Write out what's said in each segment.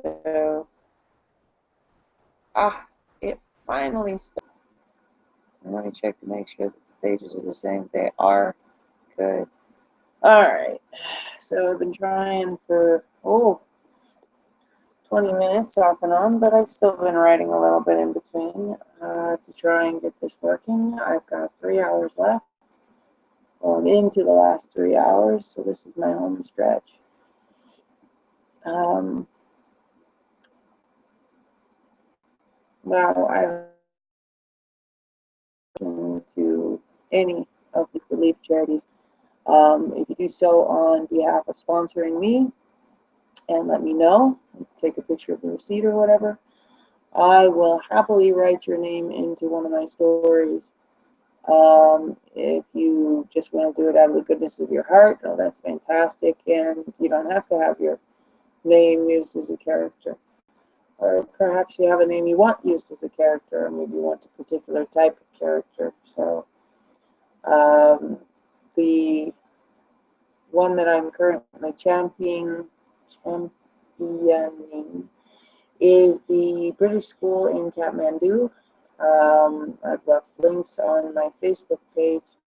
So, it finally started. Let me check to make sure that the pages are the same. They are. Good. Alright. So I've been trying for, 20 minutes off and on, but I've still been writing a little bit in between to try and get this working. I've got 3 hours left. Going into the last 3 hours, so this is my home stretch. Now, I've to any of the relief charities. If you do so on behalf of sponsoring me and let me know, take a picture of the receipt or whatever, I will happily write your name into one of my stories. If you just want to do it out of the goodness of your heart, oh, that's fantastic, and you don't have to have your name used as a character. Or perhaps you have a name you want used as a character, or maybe you want a particular type of character. So the one that I'm currently championing is the British School in Kathmandu. I've left links on my Facebook page,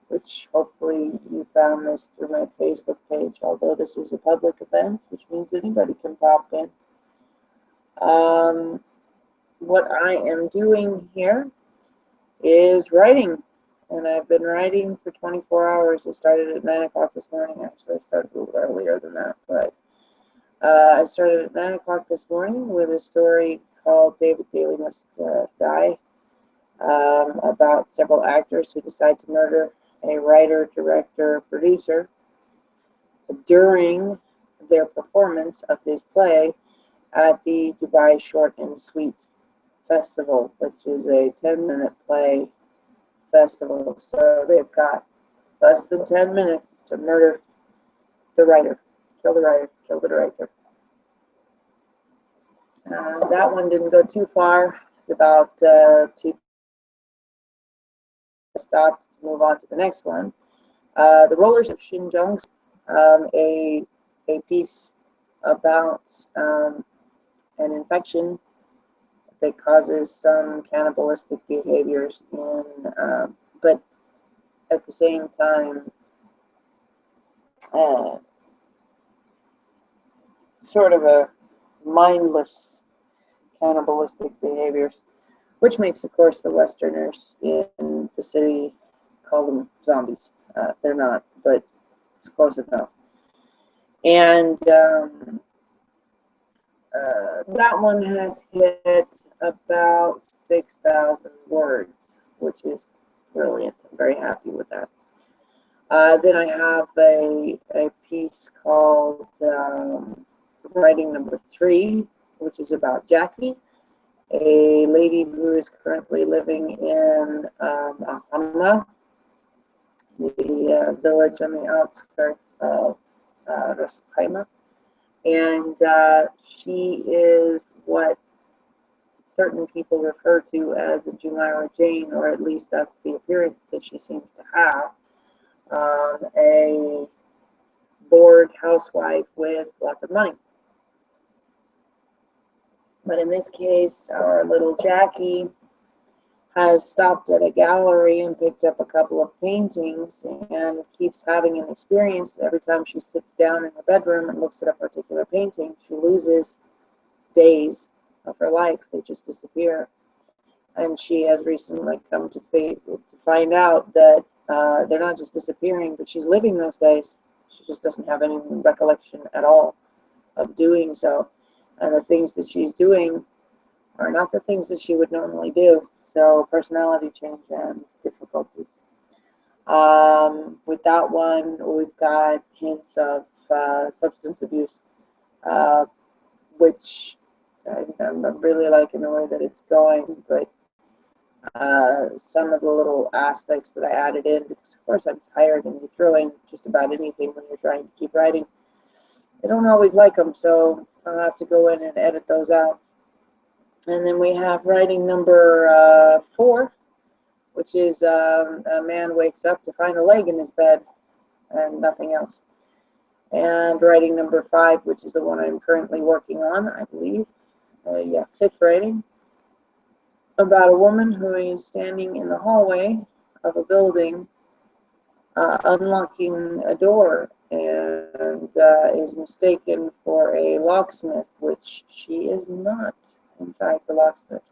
which hopefully you found this through my Facebook page, although this is a public event, which means anybody can pop in. What I am doing here is writing, and I've been writing for 24 hours. I started at 9 o'clock this morning. Actually, I started a little earlier than that, but I started at 9 o'clock this morning with a story called David Daly Must Die, about several actors who decide to murder a writer, director, producer during their performance of his play at the Dubai Short and Sweet Festival, which is a 10-minute play festival. So they've got less than 10 minutes to murder the writer, kill the writer, kill the director. That one didn't go too far. It's about 2 stopped to move on to the next one. The Rollers of Xinjiang, a piece about an infection that causes some cannibalistic behaviors but at the same time sort of a mindless cannibalistic behaviors, which makes, of course, the Westerners in the city call them zombies. They're not, but it's close enough. And that one has hit about 6,000 words, which is brilliant. I'm very happy with that. Then I have a piece called Writing Number 3, which is about Jackie, a lady who is currently living in Ahamna, the village on the outskirts of Ras Khaimah. And she is what certain people refer to as a Jumeirah Jane, or at least that's the appearance that she seems to have. A bored housewife with lots of money. But in this case, our little Jackie has stopped at a gallery and picked up a couple of paintings and keeps having an experience that every time she sits down in her bedroom and looks at a particular painting, she loses days of her life. They just disappear. And she has recently come to find out that they're not just disappearing, but she's living those days. She just doesn't have any recollection at all of doing so. And the things that she's doing are not the things that she would normally do. So personality change and difficulties. With that one, we've got hints of substance abuse, which I'm really liking the way that it's going, but some of the little aspects that I added in, because of course I'm tired and you throw in just about anything when you're trying to keep writing. I don't always like them, so I'll have to go in and edit those out. And then we have writing number 4, which is a man wakes up to find a leg in his bed and nothing else. And writing number 5, which is the one I'm currently working on, I believe. Yeah, 5th writing, about a woman who is standing in the hallway of a building, unlocking a door, and is mistaken for a locksmith, which she is not, in fact, a locksmith.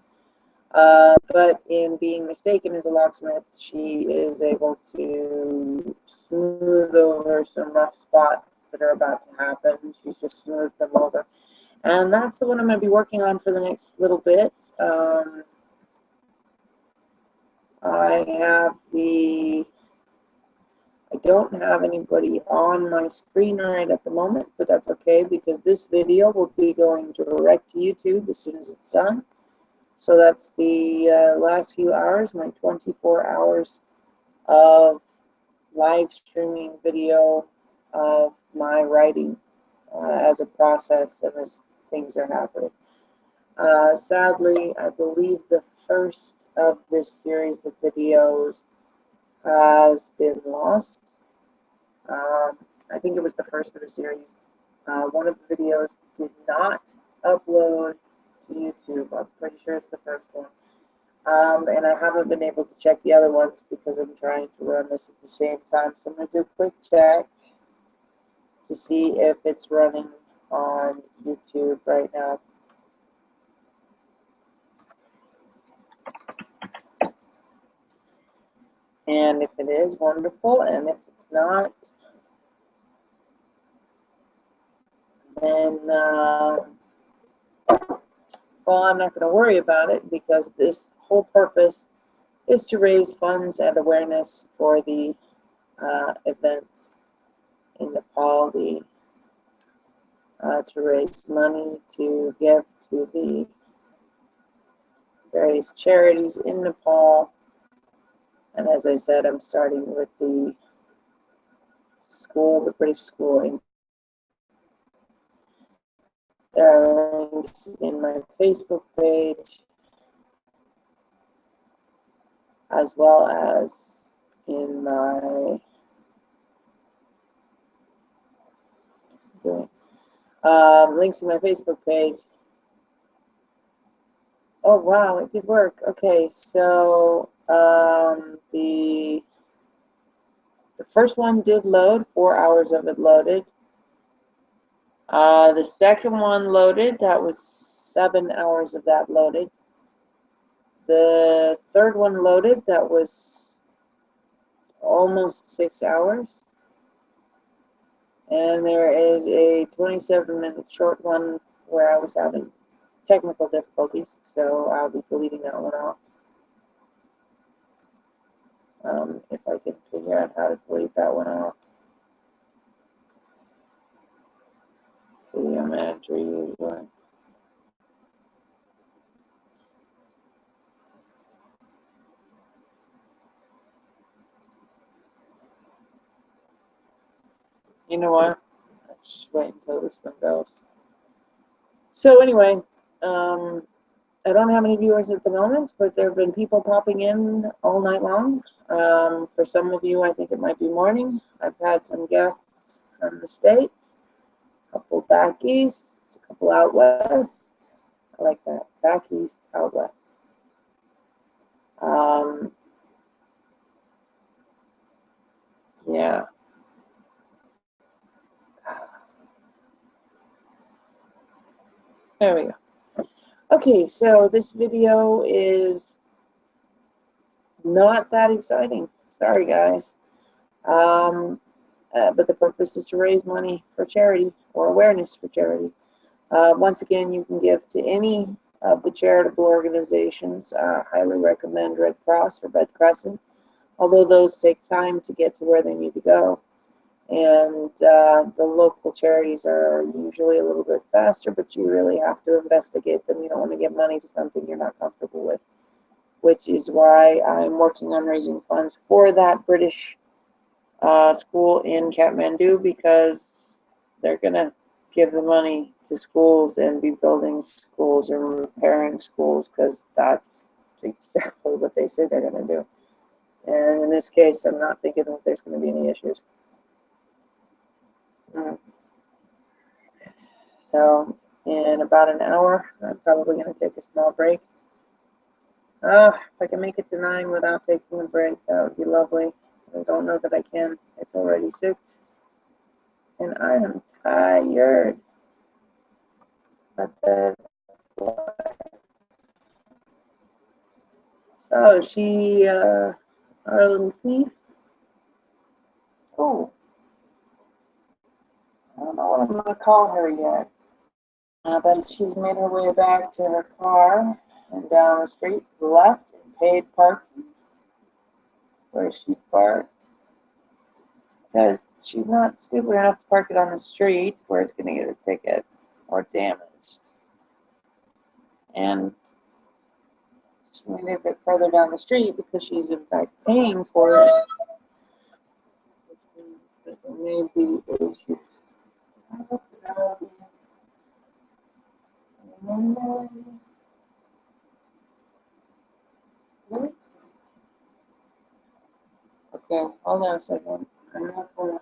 But in being mistaken as a locksmith, she is able to smooth over some rough spots that are about to happen. She's just smoothed them over. And that's the one I'm going to be working on for the next little bit. I don't have anybody on my screen right at the moment, but that's okay because this video will be going direct to YouTube as soon as it's done. So that's the last few hours, my 24 hours of live streaming video of my writing as a process and as things are happening. Sadly, I believe the first of this series of videos has been lost. I think it was the first of the series. One of the videos did not upload to YouTube. I'm pretty sure it's the first one. And I haven't been able to check the other ones because I'm trying to run this at the same time. So I'm going to do a quick check to see if it's running on YouTube right now. And if it is, wonderful. And if it's not, then, well, I'm not going to worry about it because this whole purpose is to raise funds and awareness for the events in Nepal, to raise money to give to the various charities in Nepal. And as I said, I'm starting with the school, the British schooling. There are links in my Facebook page as well as in my links in my Facebook page. Oh wow, it did work. Okay, so the first one did load, 4 hours of it loaded. The second one loaded, that was 7 hours of that loaded. The third one loaded, that was almost 6 hours. And there is a 27-minute short one where I was having technical difficulties, so I'll be deleting that one off. If I can figure out how to delete that one off. Video manager usually. You know what? Let's just wait until this one goes. So anyway, I don't have any viewers at the moment, but there have been people popping in all night long. For some of you, I think it might be morning. I've had some guests from the States, a couple back east, a couple out west. I like that. Back east, out west. Yeah. There we go. Okay, so this video is not that exciting. Sorry, guys. But the purpose is to raise money for charity or awareness for charity. Once again, you can give to any of the charitable organizations. Highly recommend Red Cross or Red Crescent, although those take time to get to where they need to go. And the local charities are usually a little bit faster, but you really have to investigate them. You don't want to give money to something you're not comfortable with, which is why I'm working on raising funds for that British school in Kathmandu, because they're going to give the money to schools and be building schools or repairing schools, because that's exactly what they say they're going to do. And in this case, I'm not thinking that there's going to be any issues. Mm. So in about an hour, I'm probably going to take a small break. If I can make it to 9 without taking a break, that would be lovely. I don't know that I can. It's already 6, and I am tired. But that's why. So she, our little thief. Oh, I don't know what I'm going to call her yet. But she's made her way back to her car and down the street to the left and paid parking where she parked. Because she's not stupid enough to park it on the street where it's going to get a ticket or damaged. And she made it a bit further down the street because she's in fact paying for it. Which means that there may be issues. Okay, hold on a second. I'm not going to.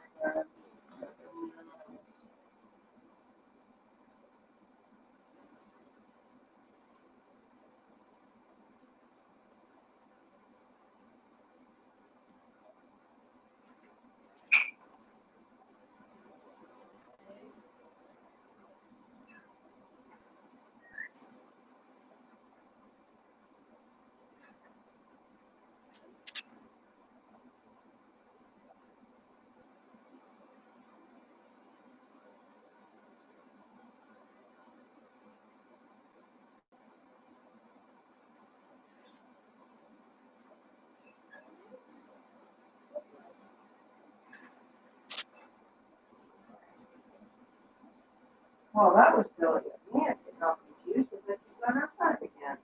Well, that was silly of me. I get all confused with it. She's gone outside again.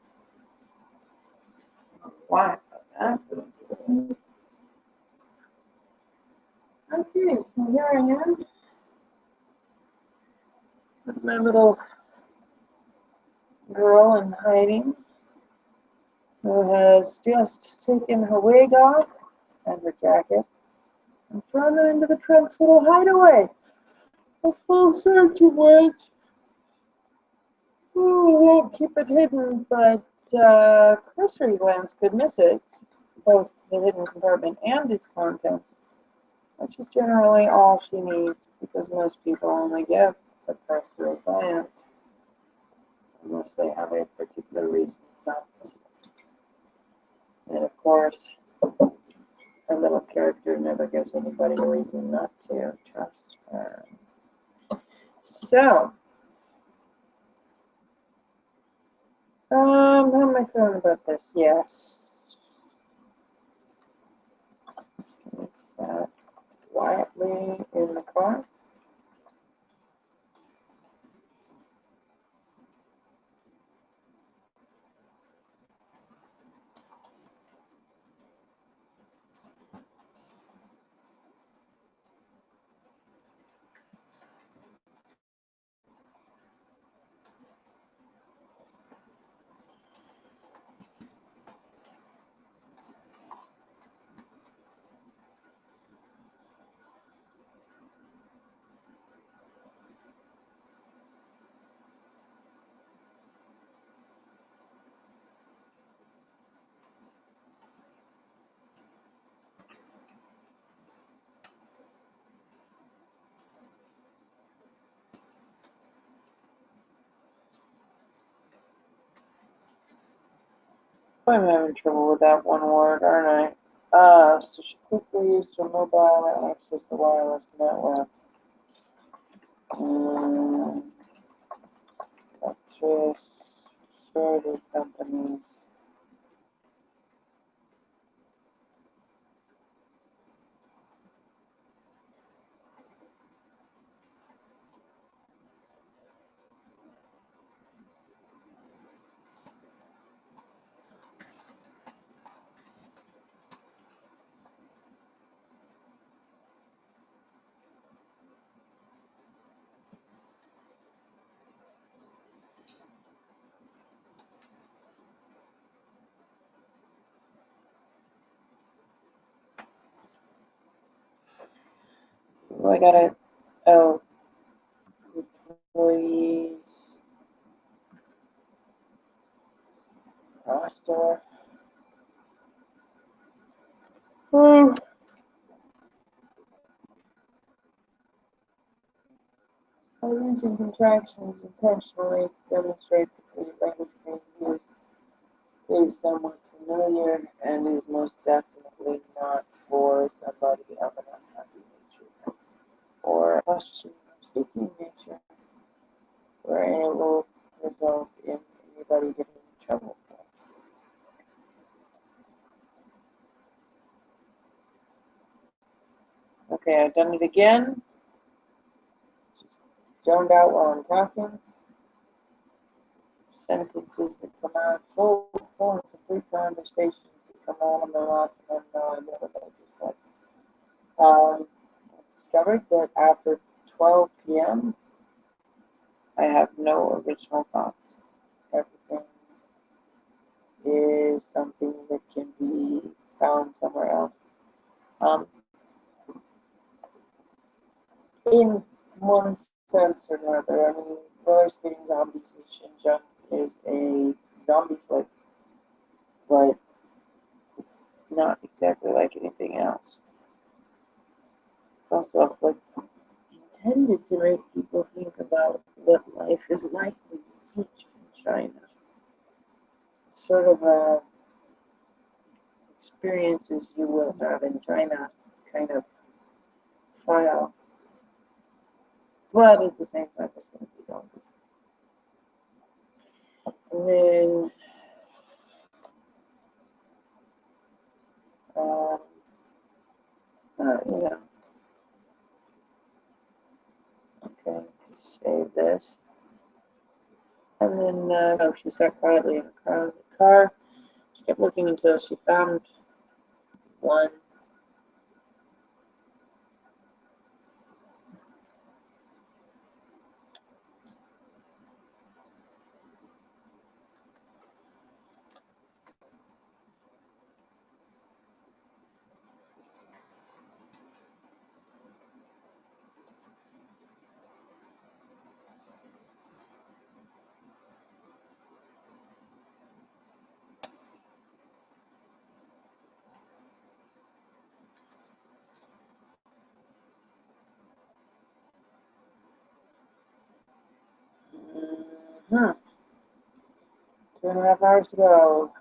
Why? Okay, so here I am with my little girl in hiding who has just taken her wig off and her jacket and thrown her into the trunk's little hideaway. A full search of it. Oh, I won't keep it hidden, but cursory glance could miss it, both the hidden compartment and its contents, which is generally all she needs because most people only give a cursory glance unless they have a particular reason not to. And of course, our little character never gives anybody a reason not to trust her. So, how am I feeling about this? Yes. I sat quietly in the car. I'm having trouble with that one word, aren't I? So she quickly used her mobile to access the wireless network. Got through security companies. Oh, I gotta Oh, employees, store. Hmm. By using contractions intentionally to demonstrate that the language being used is somewhat familiar and is most definitely not for somebody of an unhappy nature or questioning or seeking nature, where it will result in anybody getting in trouble. Okay, I've done it again. Just zoned out while I'm talking. Sentences that come out, full and complete conversations that come out of my mouth, and I have no idea what I just said. I discovered that after 12 p.m., I have no original thoughts. Everything is something that can be found somewhere else. In one sense or another, I mean, roller skating zombies in Xinjiang is a zombie flick, but it's not exactly like anything else. It's also a flick intended to make people think about what life is like when you teach in China. Sort of experiences you will have in China kind of file, but at the same time, it's going to be zombies. And then, um, you know, okay, just save this. And then, oh, she sat quietly in the car. She kept looking until she found one. Mm-hmm. 2.5 hours to go.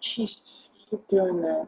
Jeez, keep doing that.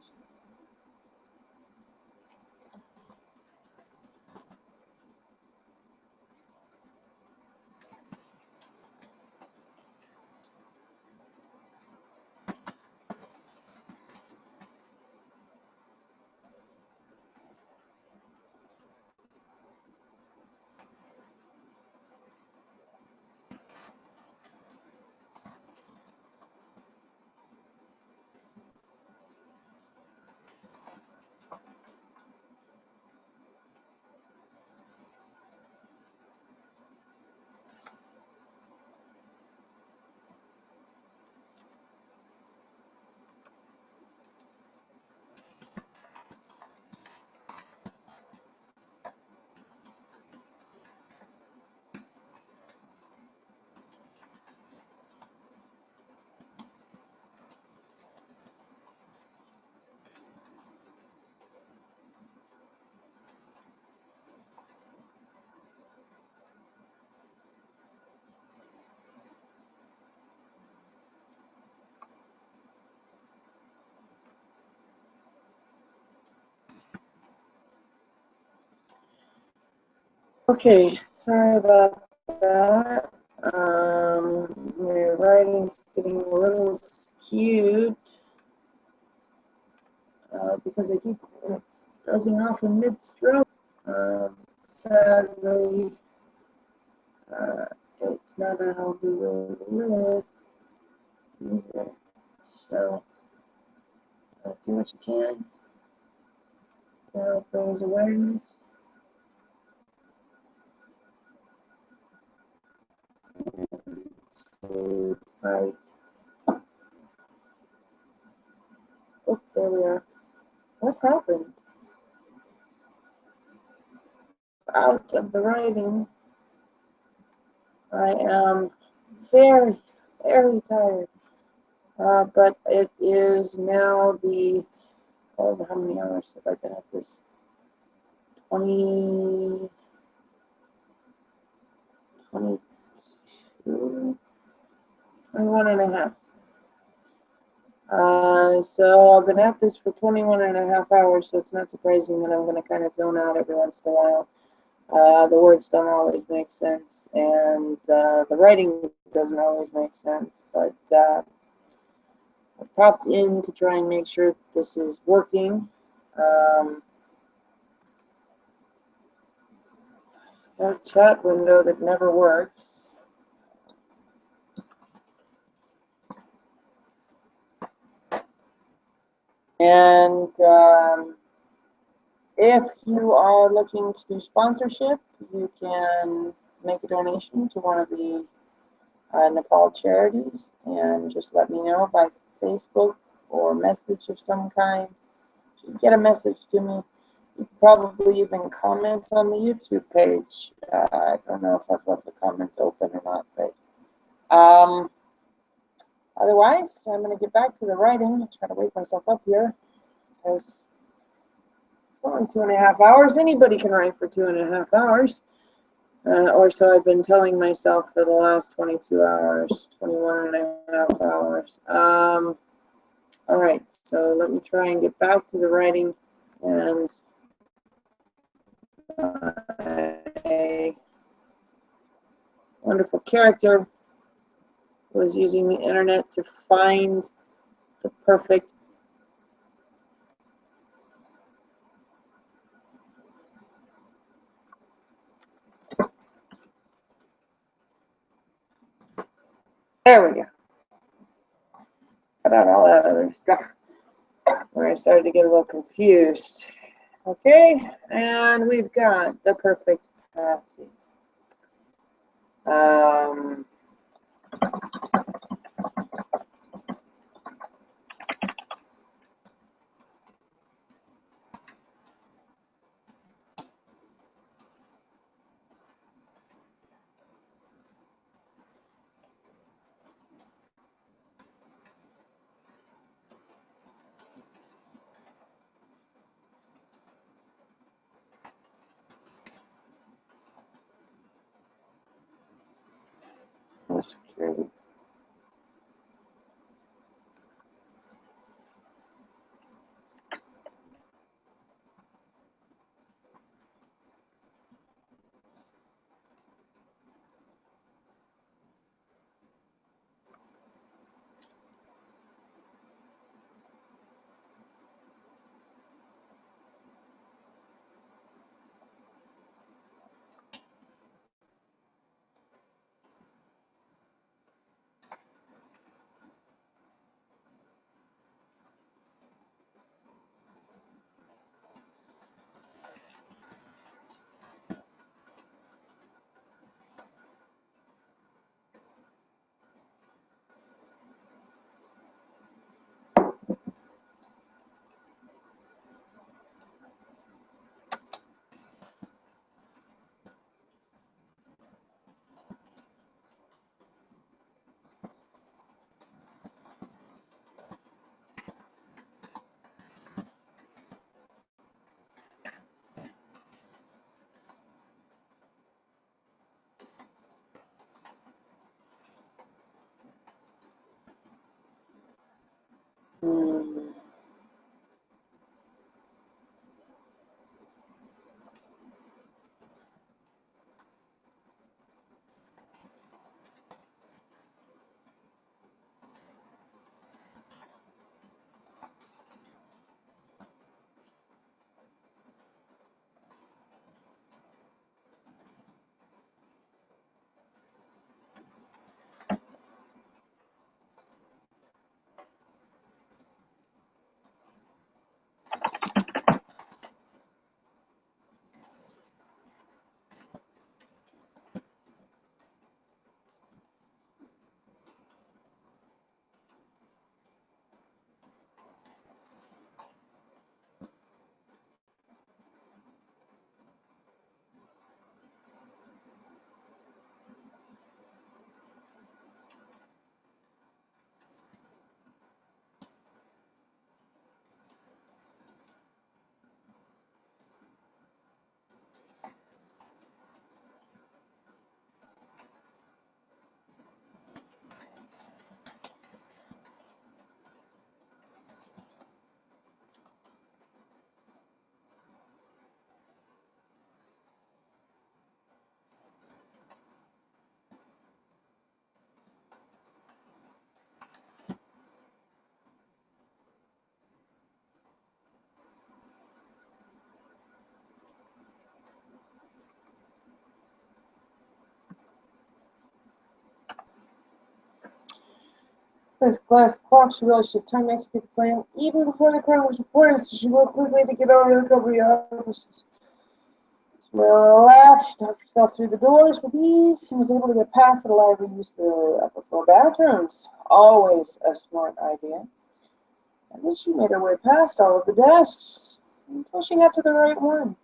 Okay, sorry about that. My writing's getting a little skewed because I keep dozing off in mid-stroke. Sadly, it's not a healthy way to live either. So, do what you can. Raise awareness. To fight. Oh, there we are. What happened? Out of the writing. I am very, very tired. But it is now the, oh, how many hours have I been at this? 20, 22, 21 and a half. So I've been at this for 21 and a half hours, so it's not surprising that I'm going to kind of zone out every once in a while. The words don't always make sense, and the writing doesn't always make sense, but I popped in to try and make sure this is working. That chat window that never works. And if you are looking to do sponsorship, you can make a donation to one of the Nepal charities and just let me know by Facebook or message of some kind. Just get a message to me. You can probably even comment on the YouTube page. I don't know if I've left the comments open or not, but otherwise, I'm going to get back to the writing and try to wake myself up here, because it's only 2.5 hours. Anybody can write for 2.5 hours. Or so I've been telling myself for the last 22 hours, 21 and a half hours. All right, so let me try and get back to the writing. And a wonderful character was using the internet to find the perfect there we go. Cut out all that other stuff where I started to get a little confused. Okay, and we've got the perfect Patsy. Security. This glass clock, she realized she had time to execute the plan even before the crime was reported, so she moved quickly to get over to the company offices. Smile laughed. She talked herself through the doors with ease and was able to get past the library and use the upper floor bathrooms. Always a smart idea. And then she made her way past all of the desks until she got to the right one.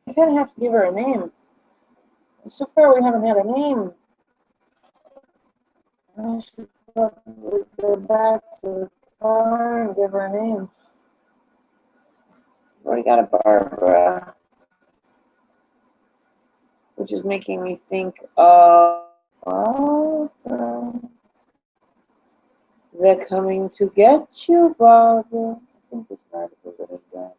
I kind of have to give her a name. So far, we haven't had a name. I should probably go back to the car and give her a name. I've already got a Barbara, which is making me think of Barbara. They're coming to get you, Barbara. I think it's not a good idea.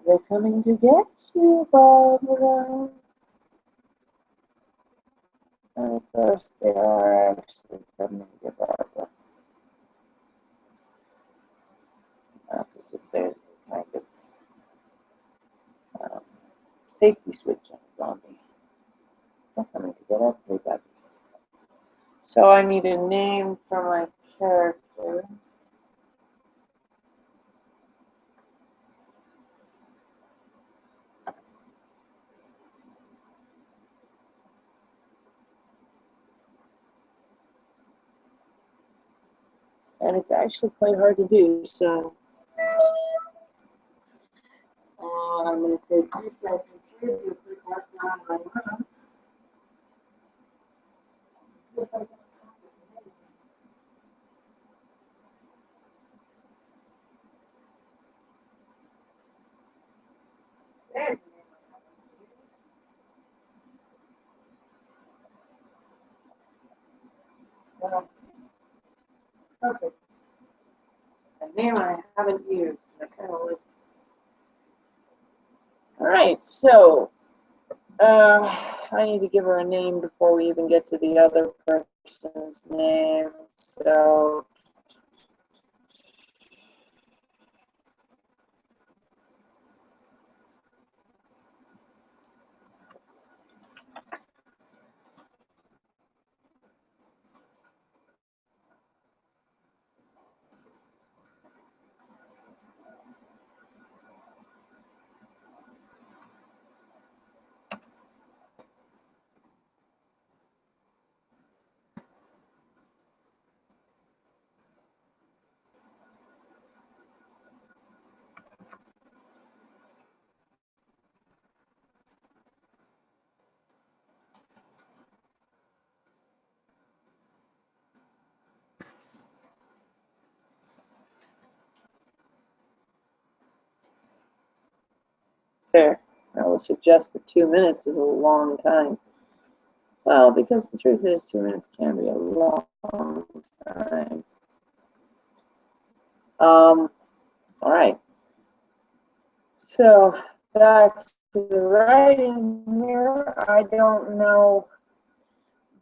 They're coming to get you, Barbara. And of course, they are actually coming to get Barbara. Not just if there's a kind of safety switch on a zombie. They're coming to get everybody. So I need a name for my character. And it's actually quite hard to do, so I'm going to take 2 seconds here to do a quick walk around my room. There. Well, perfect. A name I haven't used. I kind of like. All right, so I need to give her a name before we even get to the other person's name. So fair. I would suggest that 2 minutes is a long time. Well, because the truth is 2 minutes can be a long time. All right. So back to the writing here. I don't know.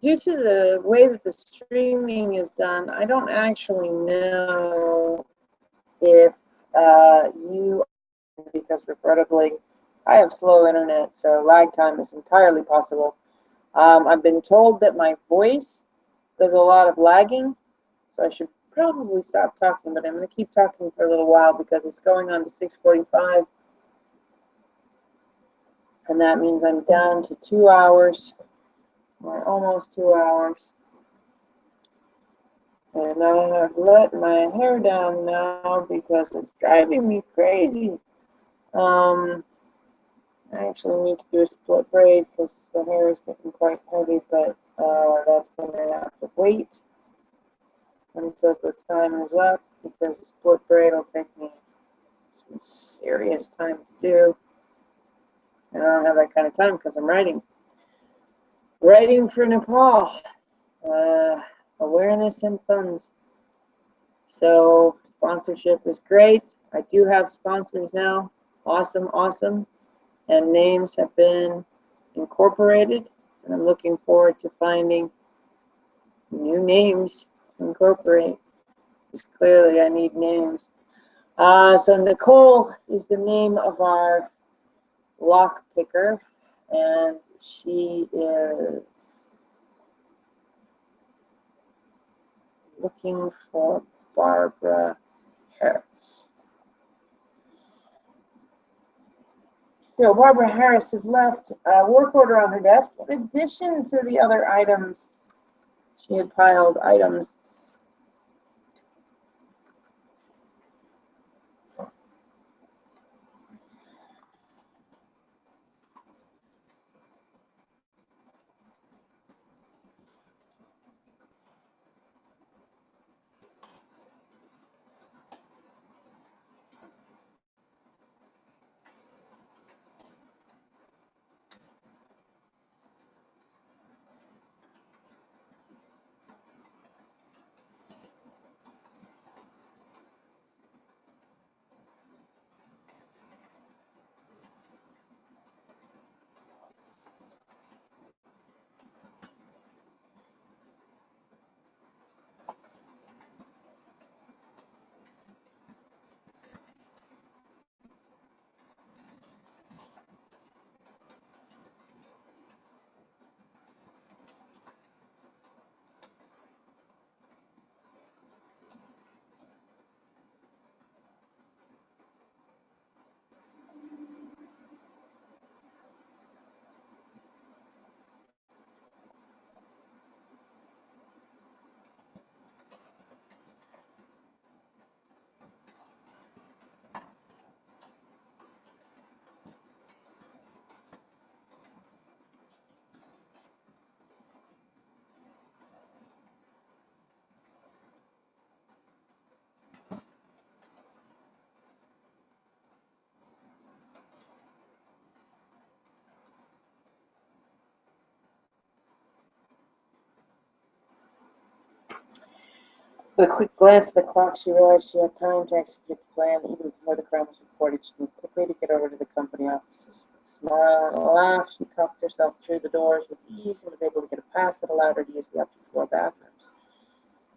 Due to the way that the streaming is done, I don't actually know if you because regrettably I have slow internet, so lag time is entirely possible. I've been told that my voice does a lot of lagging, so I should probably stop talking, but I'm going to keep talking for a little while because it's going on to 6:45, and that means I'm down to 2 hours, or almost 2 hours. And I have let my hair down now because it's driving me crazy. I actually need to do a split braid because the hair is getting quite heavy, but that's going to have to wait until the time is up because a split braid will take me some serious time to do. And I don't have that kind of time because I'm writing. Writing for Nepal. Awareness and funds. So sponsorship is great. I do have sponsors now. Awesome, awesome. And names have been incorporated. And I'm looking forward to finding new names to incorporate. Because clearly I need names. So Nicole is the name of our lock picker. And she is looking for Barbara Harris. So Barbara Harris has left a work order on her desk in addition to the other items. She had piled items. With a quick glance at the clock, she realized she had time to execute the plan even before the crime was reported. She moved quickly to get over to the company offices. With a smile and a laugh, she talked herself through the doors with ease and was able to get a pass that allowed her to use the upper floor bathrooms.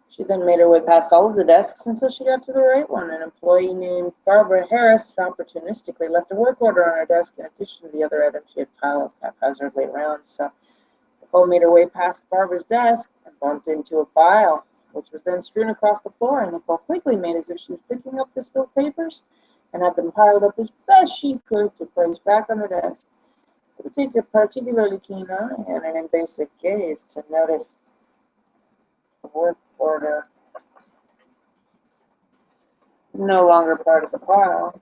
She then made her way past all of the desks until she got to the right one. An employee named Barbara Harris opportunistically left a work order on her desk in addition to the other items she had piled haphazardly around. So Nicole made her way past Barbara's desk and bumped into a pile, which was then strewn across the floor, and Nicole quickly made as if she was picking up the spilled papers and had them piled up as best she could to place back on her desk. It would take a particularly keen eye and an invasive gaze to notice the work order no longer part of the pile.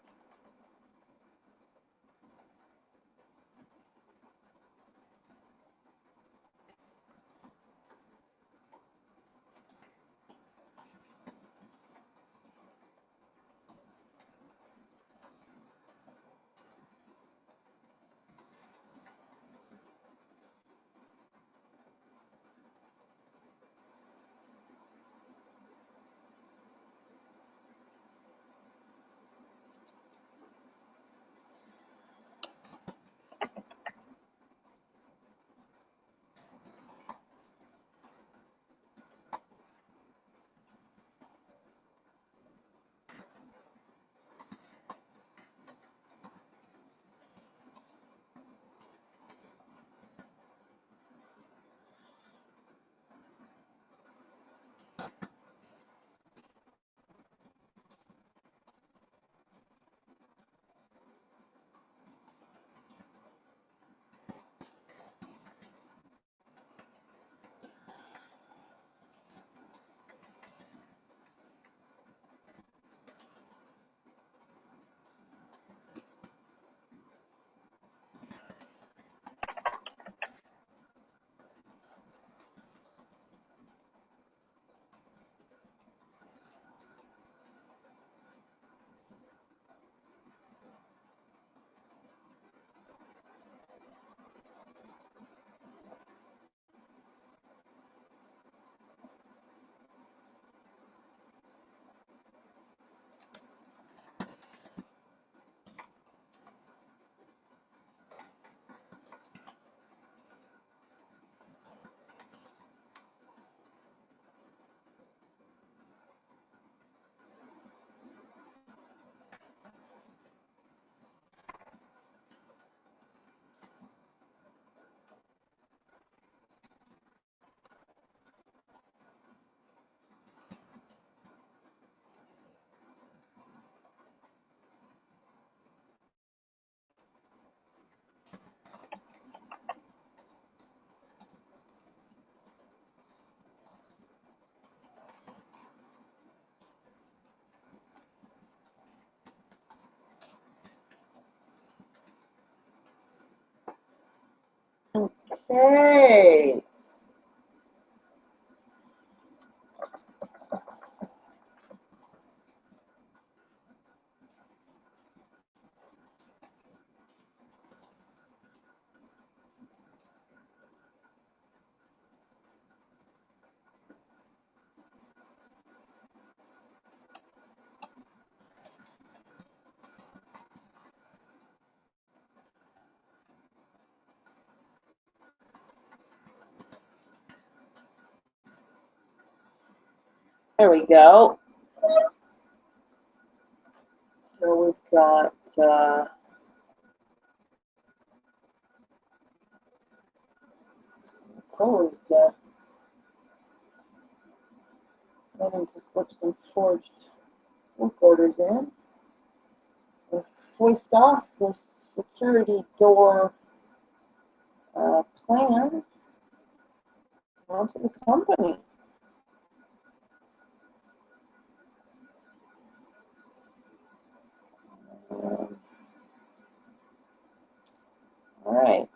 Okay. There we go. So we've got Cole's planning to slip some forged work orders in and foist off this security door plan onto the company. All right.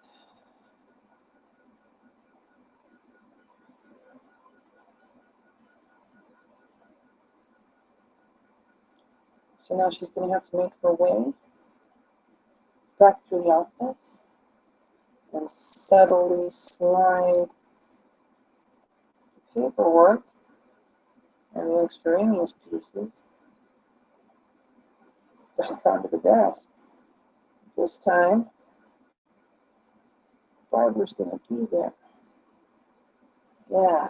So now she's going to have to make her way back through the office and subtly slide the paperwork and the extraneous pieces back onto the desk. This time, Barbara's going to be there. Yeah.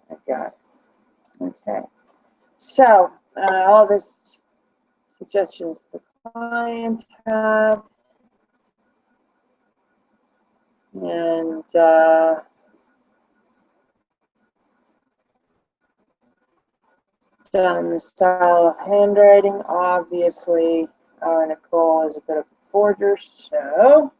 I got it. Okay. So, all this suggestions the client had, and done in the style of handwriting. Obviously, our Nicole is a bit of a forger, so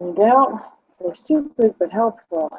No doubt, they're stupid but helpful.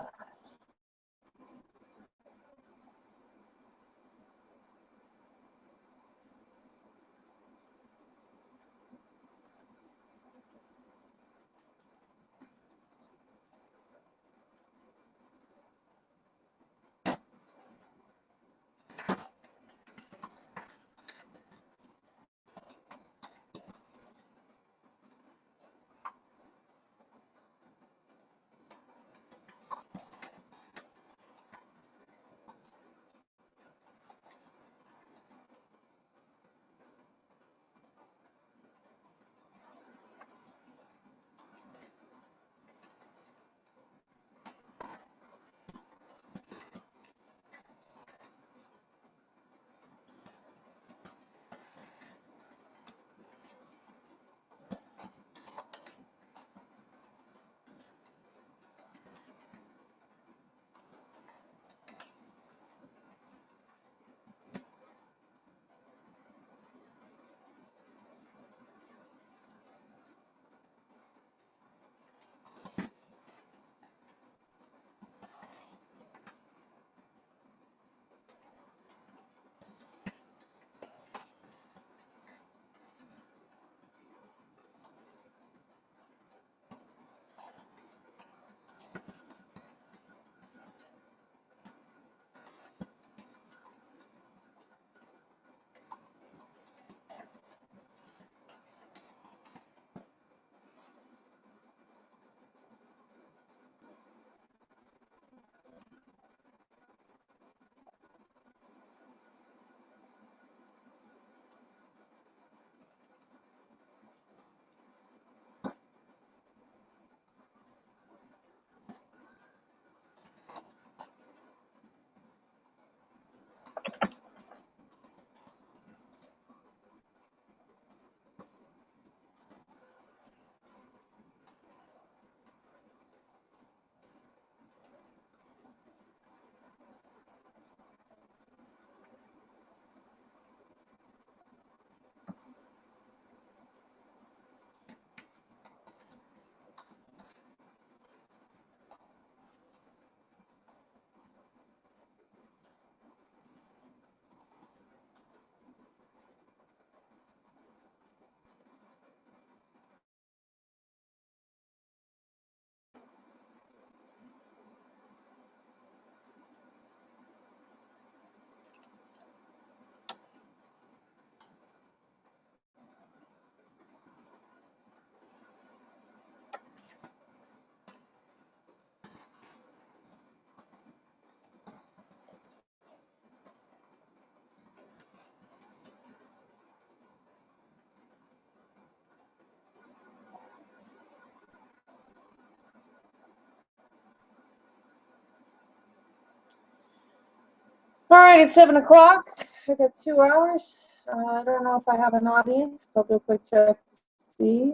All right, it's 7 o'clock. I got 2 hours. I don't know if I have an audience. I'll do a quick check to see.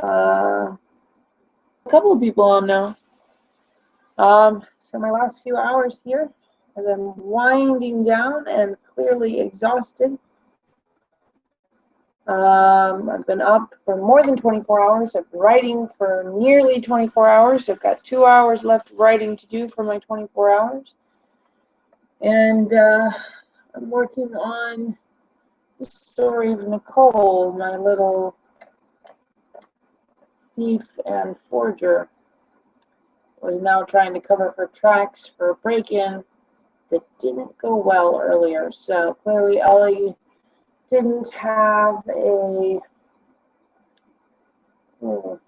A couple of people on now. So my last few hours here, as I'm winding down and clearly exhausted. I've been up for more than 24 hours. I've been writing for nearly 24 hours. I've got 2 hours left writing to do for my 24 hours. And I'm working on the story of Nicole, my little thief and forger. Was now trying to cover her tracks for a break-in that didn't go well earlier. So clearly Ellie didn't have a what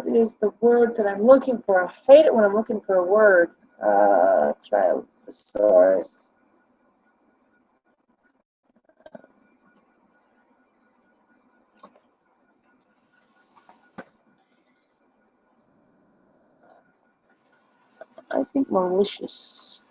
is the word that I'm looking for? I hate it when I'm looking for a word. Try a thesaurus. I think malicious.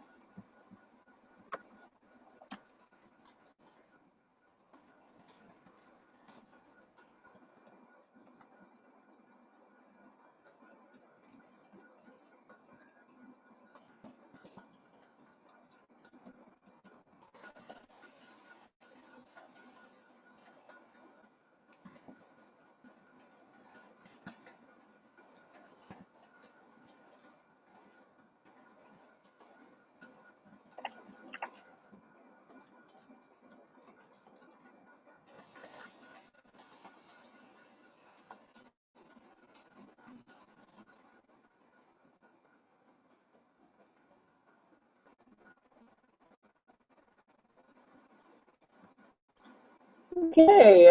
Okay,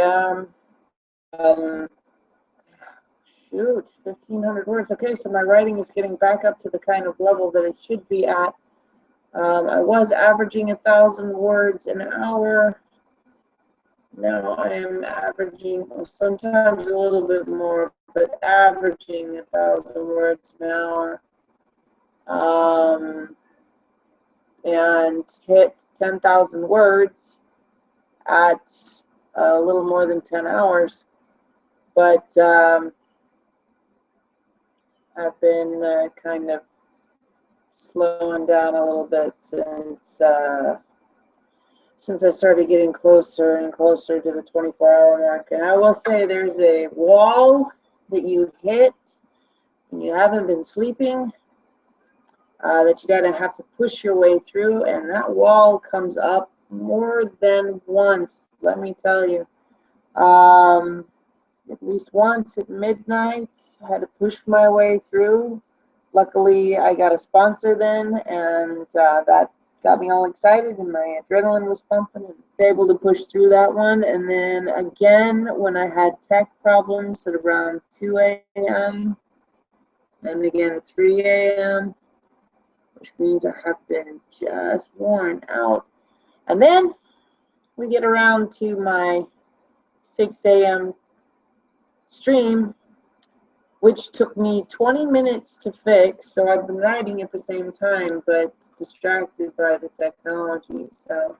shoot, 1,500 words. Okay, so my writing is getting back up to the kind of level that it should be at. I was averaging 1,000 words an hour. Now I am averaging, sometimes a little bit more, but averaging 1,000 words an hour. And hit 10,000 words at a little more than 10 hours. But I've been kind of slowing down a little bit since I started getting closer and closer to the 24-hour mark. And I will say there's a wall that you hit when you haven't been sleeping that you gotta have to push your way through, and that wall comes up more than once, let me tell you. At least once at midnight, I had to push my way through. Luckily, I got a sponsor then, and that got me all excited, and my adrenaline was pumping, and I was able to push through that one. And then again, when I had tech problems at around 2 a.m., and again at 3 a.m., which means I have been just worn out. And then we get around to my 6 a.m. stream, which took me 20 minutes to fix. So I've been writing at the same time, but distracted by the technology. So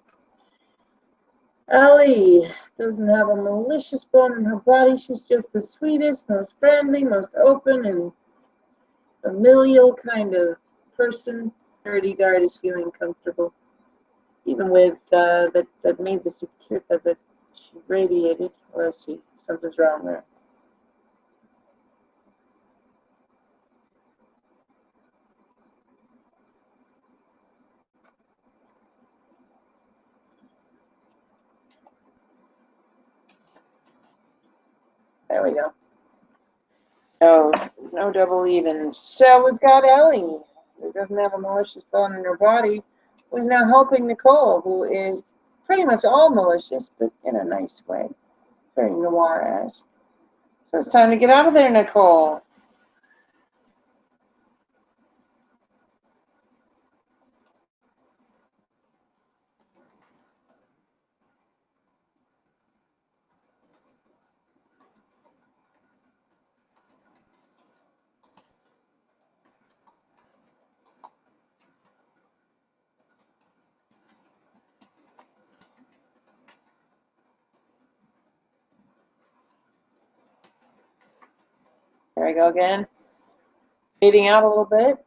Ellie doesn't have a malicious bone in her body. She's just the sweetest, most friendly, most open, and familial kind of person. Security guard is feeling comfortable, even with that made the secure that she radiated. Let's see, something's wrong there. There we go. No, no double evens. So we've got Ellie, who doesn't have a malicious bone in her body, who's now helping Nicole, who is pretty much all malicious, but in a nice way. Very noir-esque. So it's time to get out of there, Nicole. There we go again. Fading out a little bit.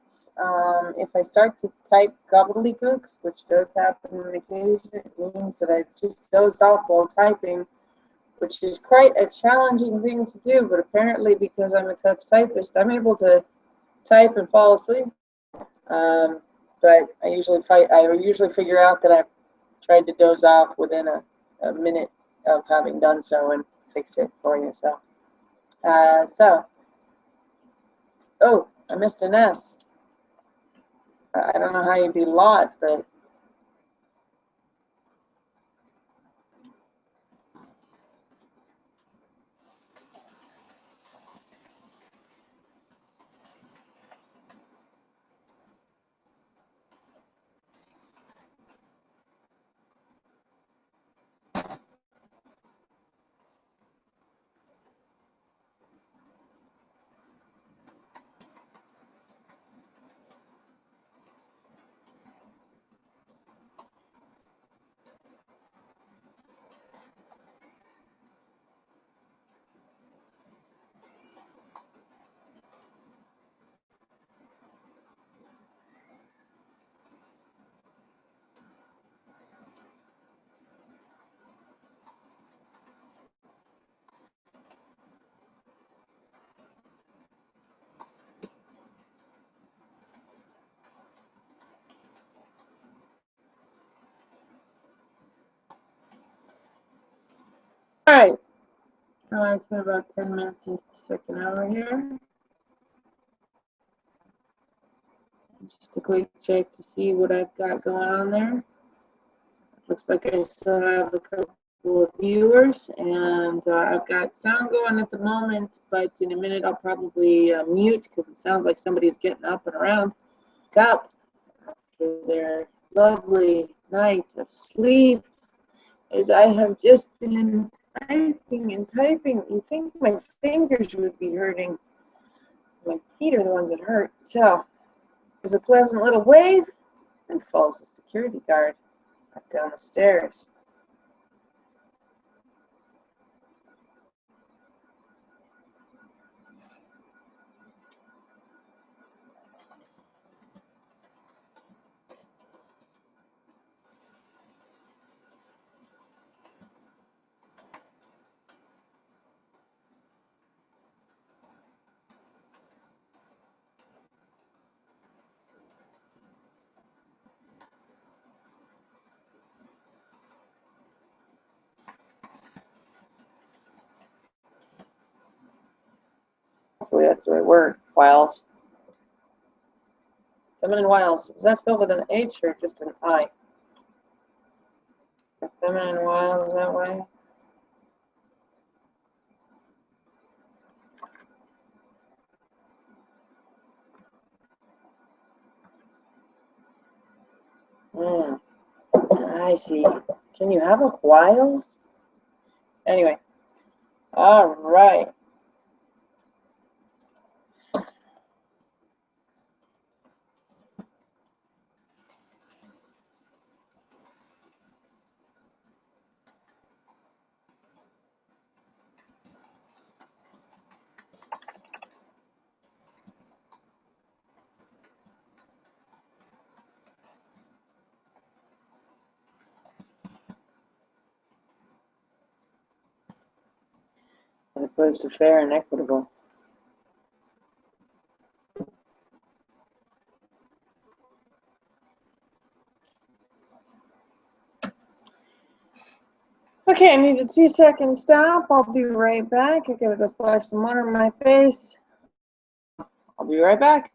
If I start to type gobbledygook, which does happen on occasion, it means that I've just dozed off while typing, which is quite a challenging thing to do, but apparently because I'm a touch typist, I'm able to type and fall asleep. But I usually figure out that I've tried to doze off within a minute of having done so and fix it for you. Oh, I missed an S. I don't know how you'd be lot, but all right. It's been about 10 minutes into the second hour here. Just a quick check to see what I've got going on there. It looks like I still have a couple full of viewers, and I've got sound going at the moment, but in a minute I'll probably mute because it sounds like somebody's getting up and around. Wake up after their lovely night of sleep, as I have just been typing and typing. You think my fingers would be hurting? My feet are the ones that hurt. So there's a pleasant little wave, and falls the security guard up down the stairs. Hopefully that's the right word. Wiles. Feminine wiles. Is that spelled with an H or just an I? A feminine wiles that way? I see. Can you have a wiles? Anyway. All right. As opposed to fair and equitable. Okay, I need a 2-second stop. I'll be right back. I gotta go splash some water in my face. I'll be right back.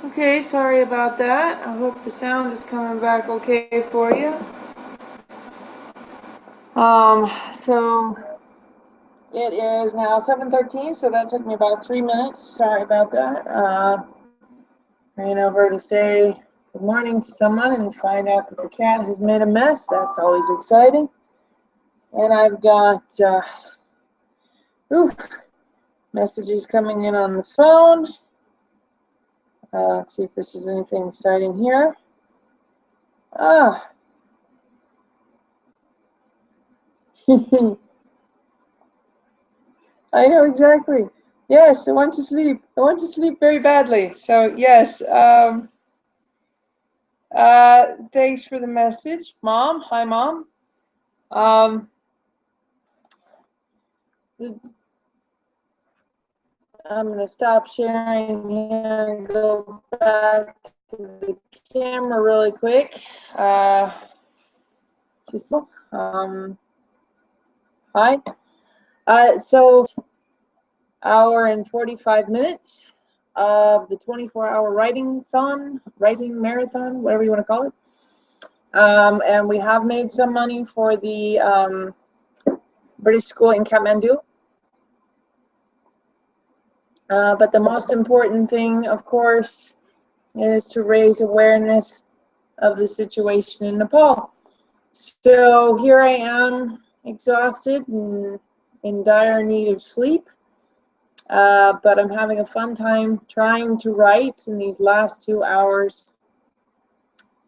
Okay, sorry about that. I hope the sound is coming back okay for you. So it is now 7:13, so that took me about 3 minutes. Sorry about that. Ran over to say good morning to someone and find out that the cat has made a mess. That's always exciting. And I've got messages coming in on the phone. Let's see if this is anything exciting here. Ah. I know exactly. Yes, I want to sleep. I want to sleep very badly. So yes, thanks for the message, Mom. Hi, Mom. I'm going to stop sharing here and go back to the camera really quick. Just hi. So hour and 45 minutes of the 24-hour writing marathon, whatever you want to call it. And we have made some money for the British school in Kathmandu. But the most important thing, of course, is to raise awareness of the situation in Nepal. So here I am, exhausted and in dire need of sleep. But I'm having a fun time trying to write in these last 2 hours,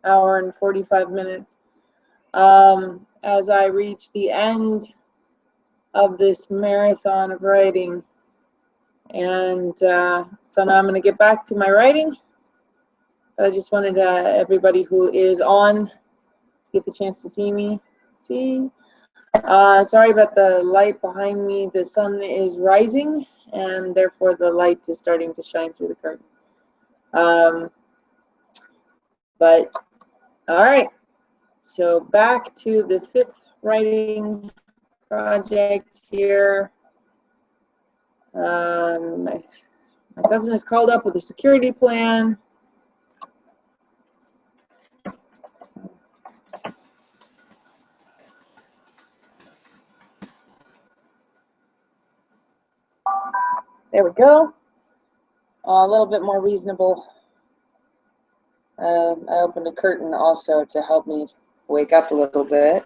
hour and 45 minutes, as I reach the end of this marathon of writing. And so now I'm going to get back to my writing. But I just wanted everybody who is on to get the chance to see me. Sorry about the light behind me. The sun is rising, and therefore the light is starting to shine through the curtain. But all right, so back to the 5th writing project here. My cousin is called up with a security plan. There we go. A little bit more reasonable. I opened a curtain also to help me wake up a little bit.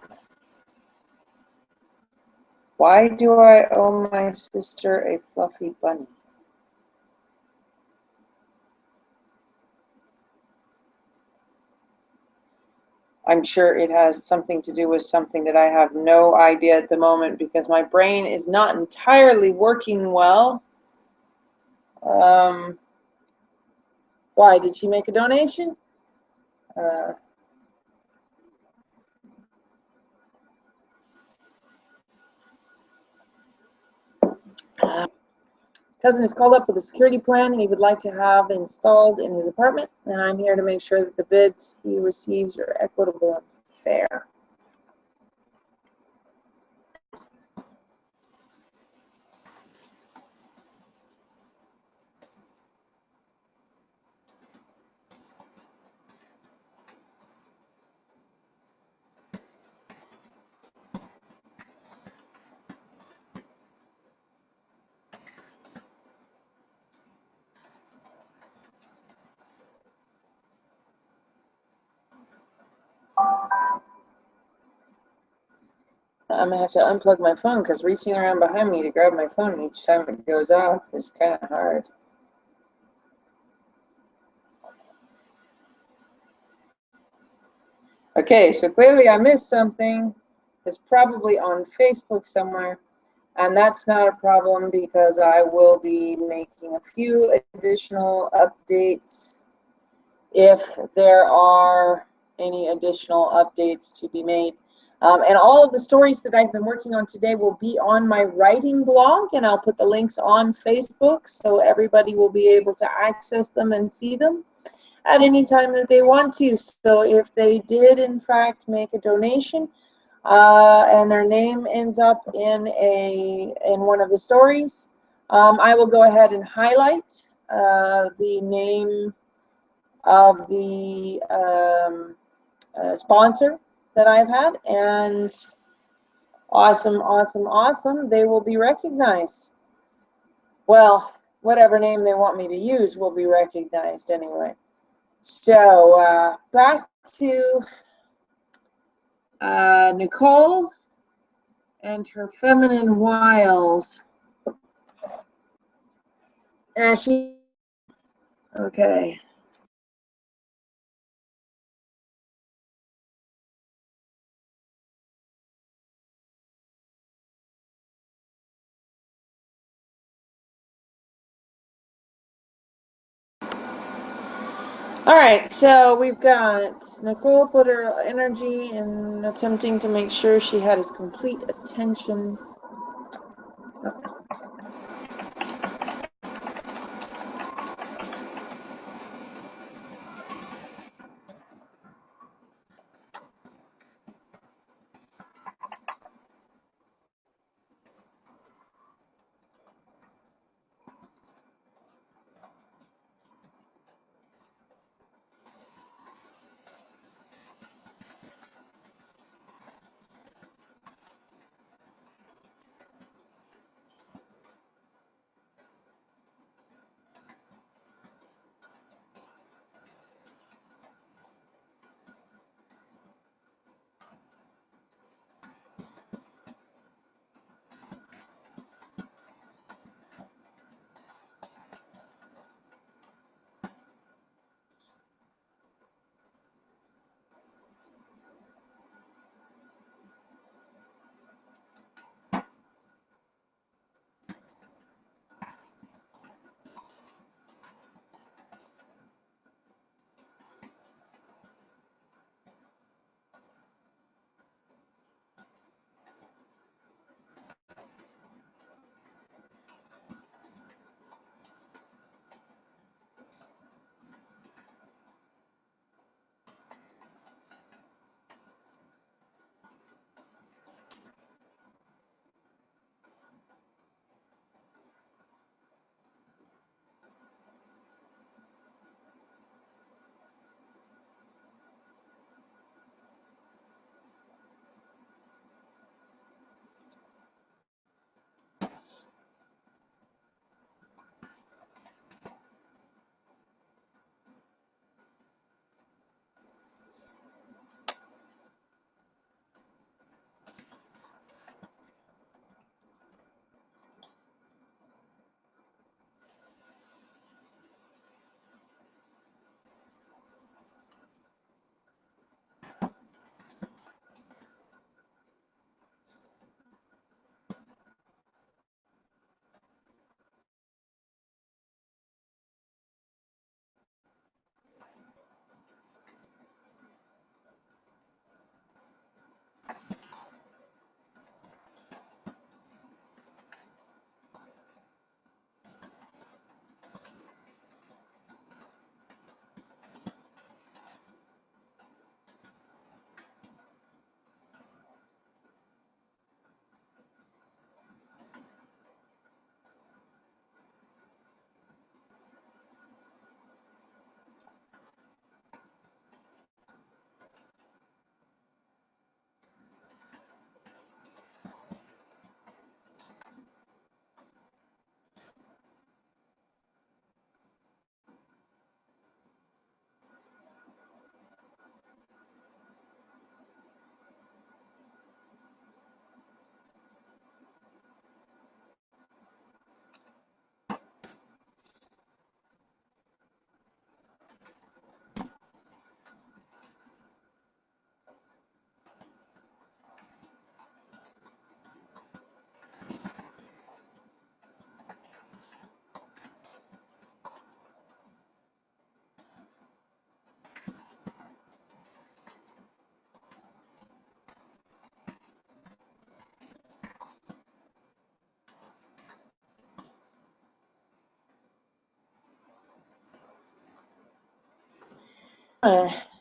Why do I owe my sister a fluffy bunny? I'm sure it has something to do with something that I have no idea at the moment because my brain is not entirely working well. Why? Did she make a donation? Cousin is called up with a security plan he would like to have installed in his apartment, and I'm here to make sure that the bids he receives are equitable and fair. I'm gonna have to unplug my phone because reaching around behind me to grab my phone each time it goes off is kind of hard. Okay, so clearly I missed something. It's probably on Facebook somewhere, and that's not a problem because I will be making a few additional updates if there are any additional updates to be made. And all of the stories that I've been working on today will be on my writing blog, and I'll put the links on Facebook so everybody will be able to access them and see them at any time that they want to. So if they did in fact make a donation and their name ends up in one of the stories, I will go ahead and highlight the name of the sponsor that I've had, and awesome, awesome, awesome. They will be recognized. Well, whatever name they want me to use will be recognized anyway. So back to Nicole and her feminine wiles. Ashley, okay. All right, so we've got Nicole put her energy in attempting to make sure she had his complete attention.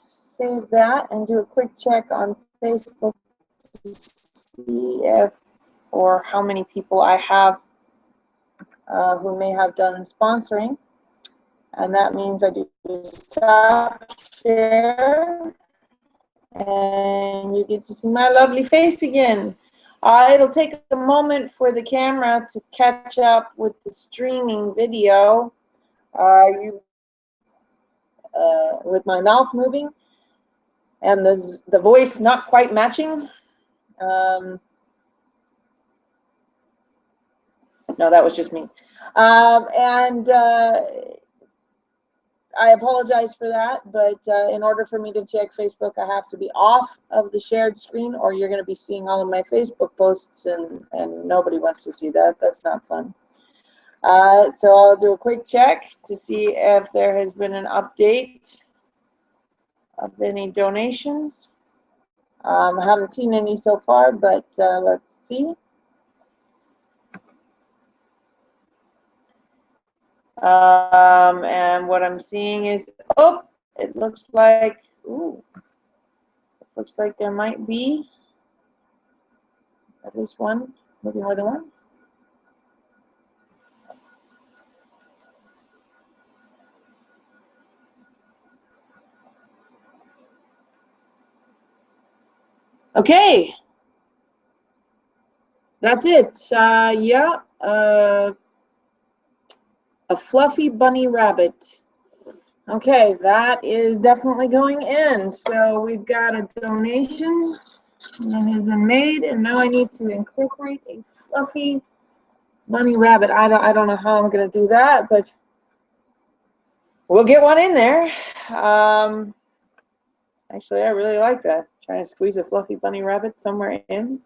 Save that and do a quick check on Facebook to see if or how many people I have who may have done sponsoring. And that means I do stop share, and you get to see my lovely face again. It'll take a moment for the camera to catch up with the streaming video. With my mouth moving and the voice not quite matching. No, that was just me. I apologize for that, but in order for me to check Facebook, I have to be off of the shared screen, or you're going to be seeing all of my Facebook posts, and nobody wants to see that. That's not fun. So I'll do a quick check to see if there has been an update of any donations. I haven't seen any so far, but let's see. And what I'm seeing is, oh, it looks like, ooh, it looks like there might be at least one, maybe more than one. Okay, that's it. Yeah, a fluffy bunny rabbit. Okay, that is definitely going in. So we've got a donation that has been made, and now I need to incorporate a fluffy bunny rabbit. I don't know how I'm going to do that, but we'll get one in there. Actually, I really like that. Trying to squeeze a fluffy bunny rabbit somewhere in.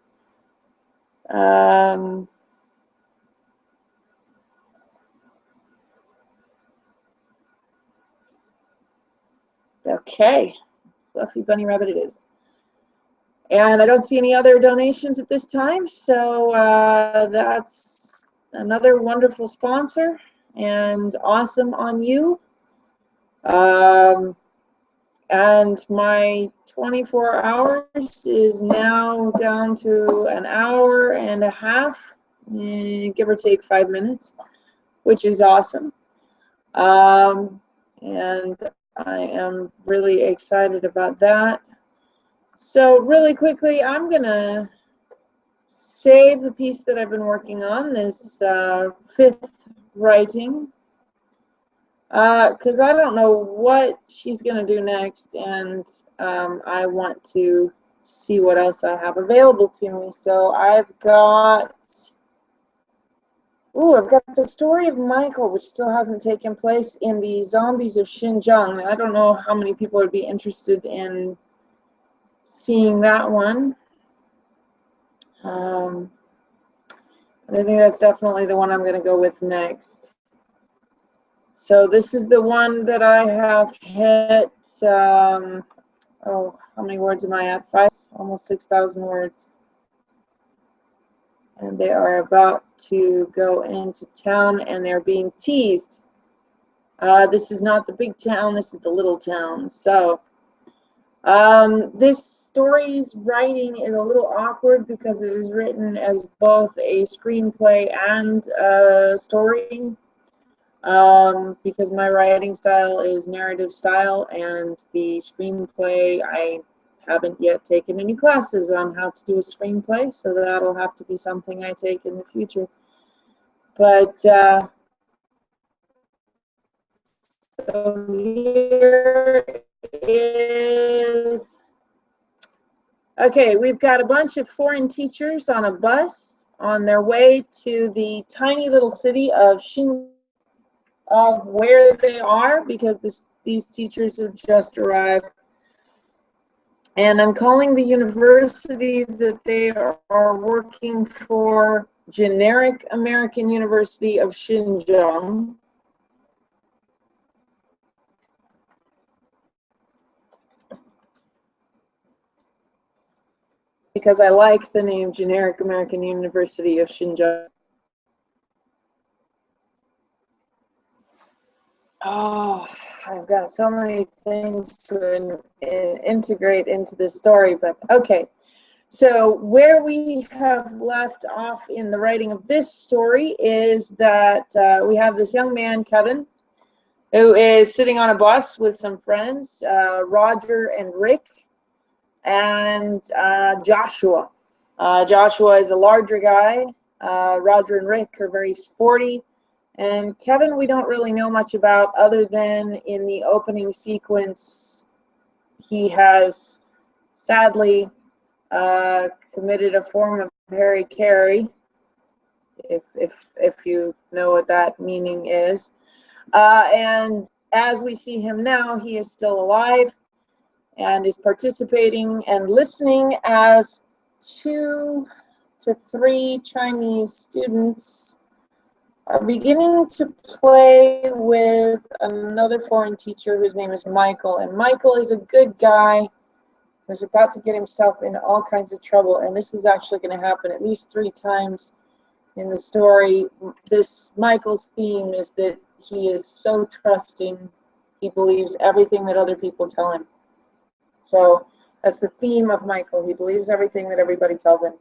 Okay, fluffy bunny rabbit it is. And I don't see any other donations at this time, so that's another wonderful sponsor, and awesome on you. And my 24 hours is now down to an hour and a half, give or take 5 minutes, which is awesome. And I am really excited about that. So really quickly, I'm going to save the piece that I've been working on, this fifth writing, because I don't know what she's going to do next, and I want to see what else I have available to me. So I've got the story of Michael, which still hasn't taken place in the Zombies of Xinjiang. I don't know how many people would be interested in seeing that one. I think that's definitely the one I'm going to go with next. So this is the one that I have hit, how many words am I at? Almost 6,000 words. And they are about to go into town, and they're being teased. This is not the big town, this is the little town. So this story's writing is a little awkward because it is written as both a screenplay and a story, because my writing style is narrative style, and the screenplay, I haven't yet taken any classes on how to do a screenplay, so that'll have to be something I take in the future. But so here is, okay, we've got a bunch of foreign teachers on a bus on their way to the tiny little city of Xinjiang, of where they are, because these teachers have just arrived. And I'm calling the university that they are working for Generic American University of Xinjiang. Because I like the name Generic American University of Xinjiang. Oh, I've got so many things to integrate into this story, but okay. So where we have left off in the writing of this story is that we have this young man, Kevin, who is sitting on a bus with some friends, Roger and Rick, and Joshua. Joshua is a larger guy. Roger and Rick are very sporty. And Kevin, we don't really know much about, other than in the opening sequence, he has sadly committed a form of Harry Carey, if you know what that meaning is. And as we see him now, he is still alive and is participating and listening as 2 to 3 Chinese students are beginning to play with another foreign teacher whose name is Michael. And Michael is a good guy who's about to get himself into all kinds of trouble. And this is actually going to happen at least 3 times in the story. This Michael's theme is that he is so trusting. He believes everything that other people tell him. So that's the theme of Michael. He believes everything that everybody tells him.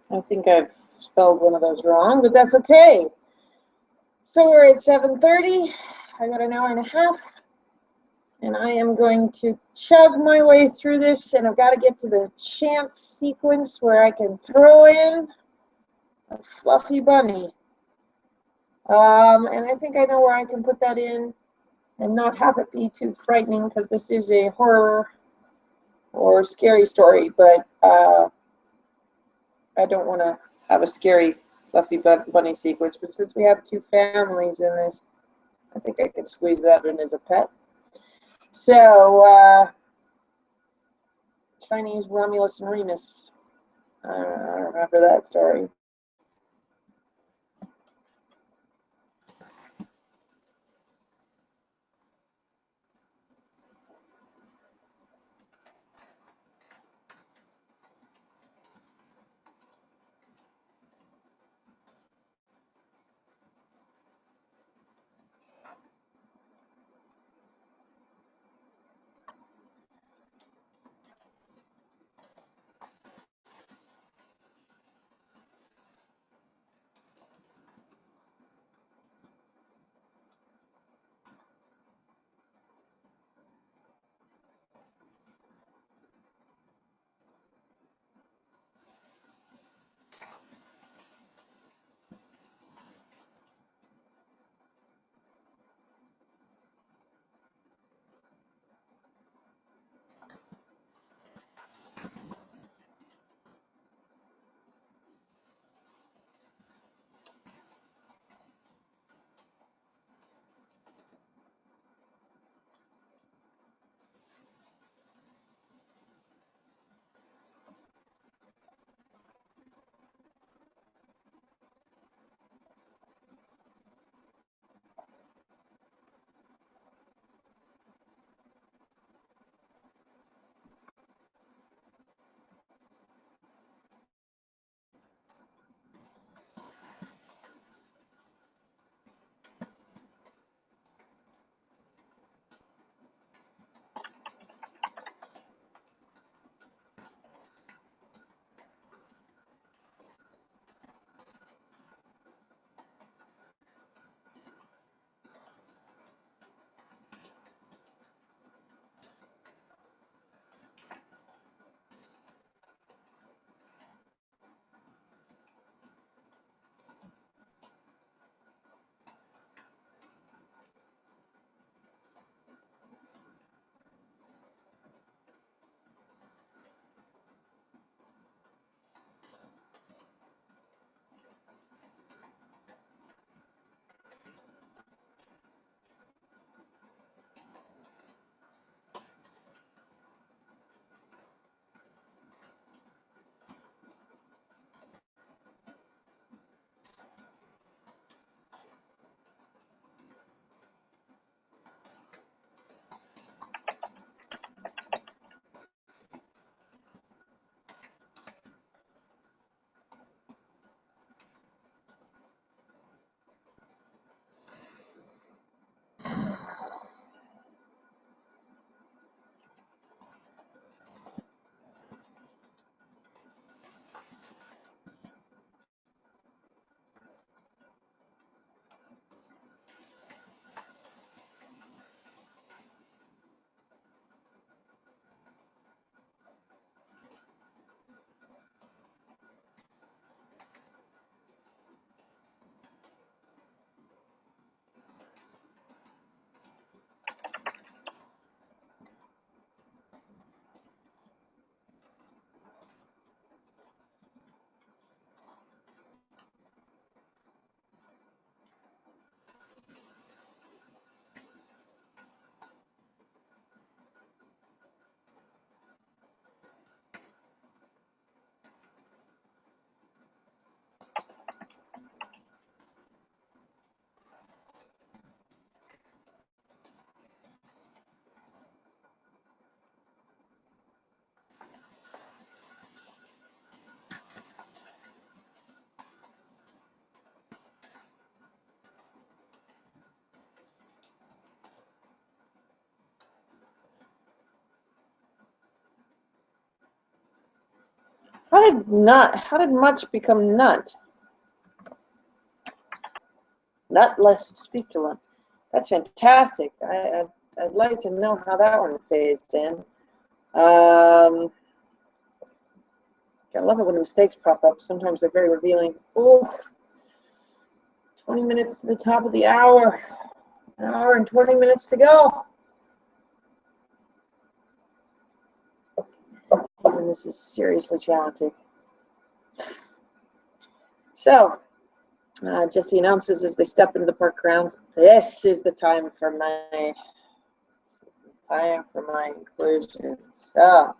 I think I've spelled one of those wrong, but that's okay. So we're at 7:30. I got an hour and a half, and I am going to chug my way through this, and I've got to get to the chance sequence where I can throw in a fluffy bunny. And I think I know where I can put that in and not have it be too frightening, because this is a horror or scary story, but I don't want to have a scary fluffy bunny sequence. But since we have two families in this, I think I could squeeze that in as a pet. So, Chinese Romulus and Remus. I remember that story. How did much become nut? Nutless speculum. That's fantastic. I'd like to know how that one phased in. I love it when mistakes pop up. Sometimes they're very revealing. Oof. 20 minutes to the top of the hour. An hour and 20 minutes to go. And this is seriously challenging. So, Jesse announces as they step into the park grounds, this is the time for my inclusion. So,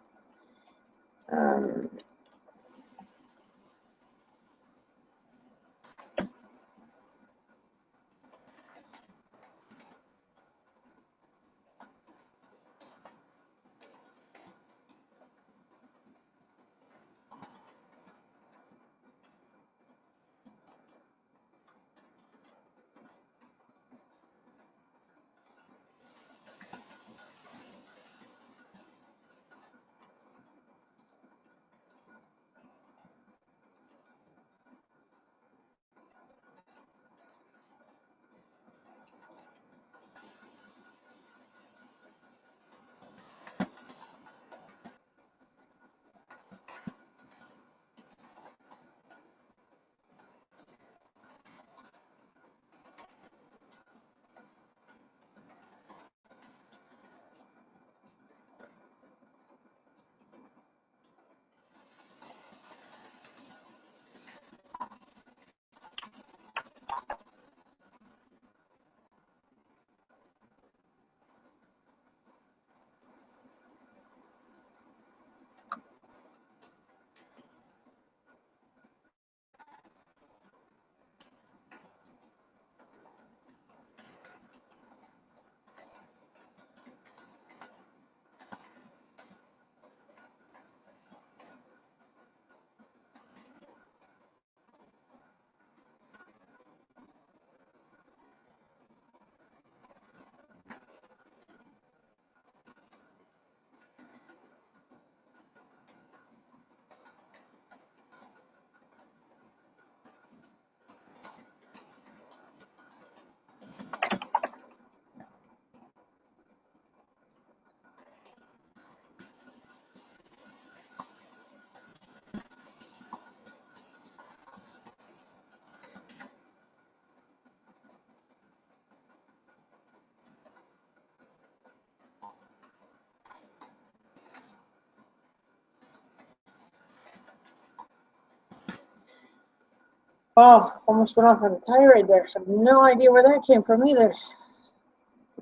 oh, almost went off on a tirade there. I have no idea where that came from either.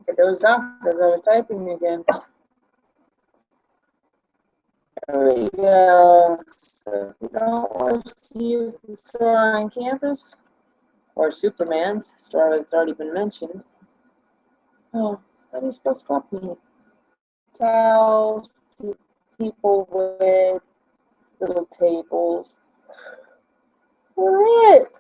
I dozed off as I was typing again. There we go. So if you don't wish to use the store on campus, or Superman's store that's already been mentioned, oh, what are you supposed to copy? Towels, people with little tables. What?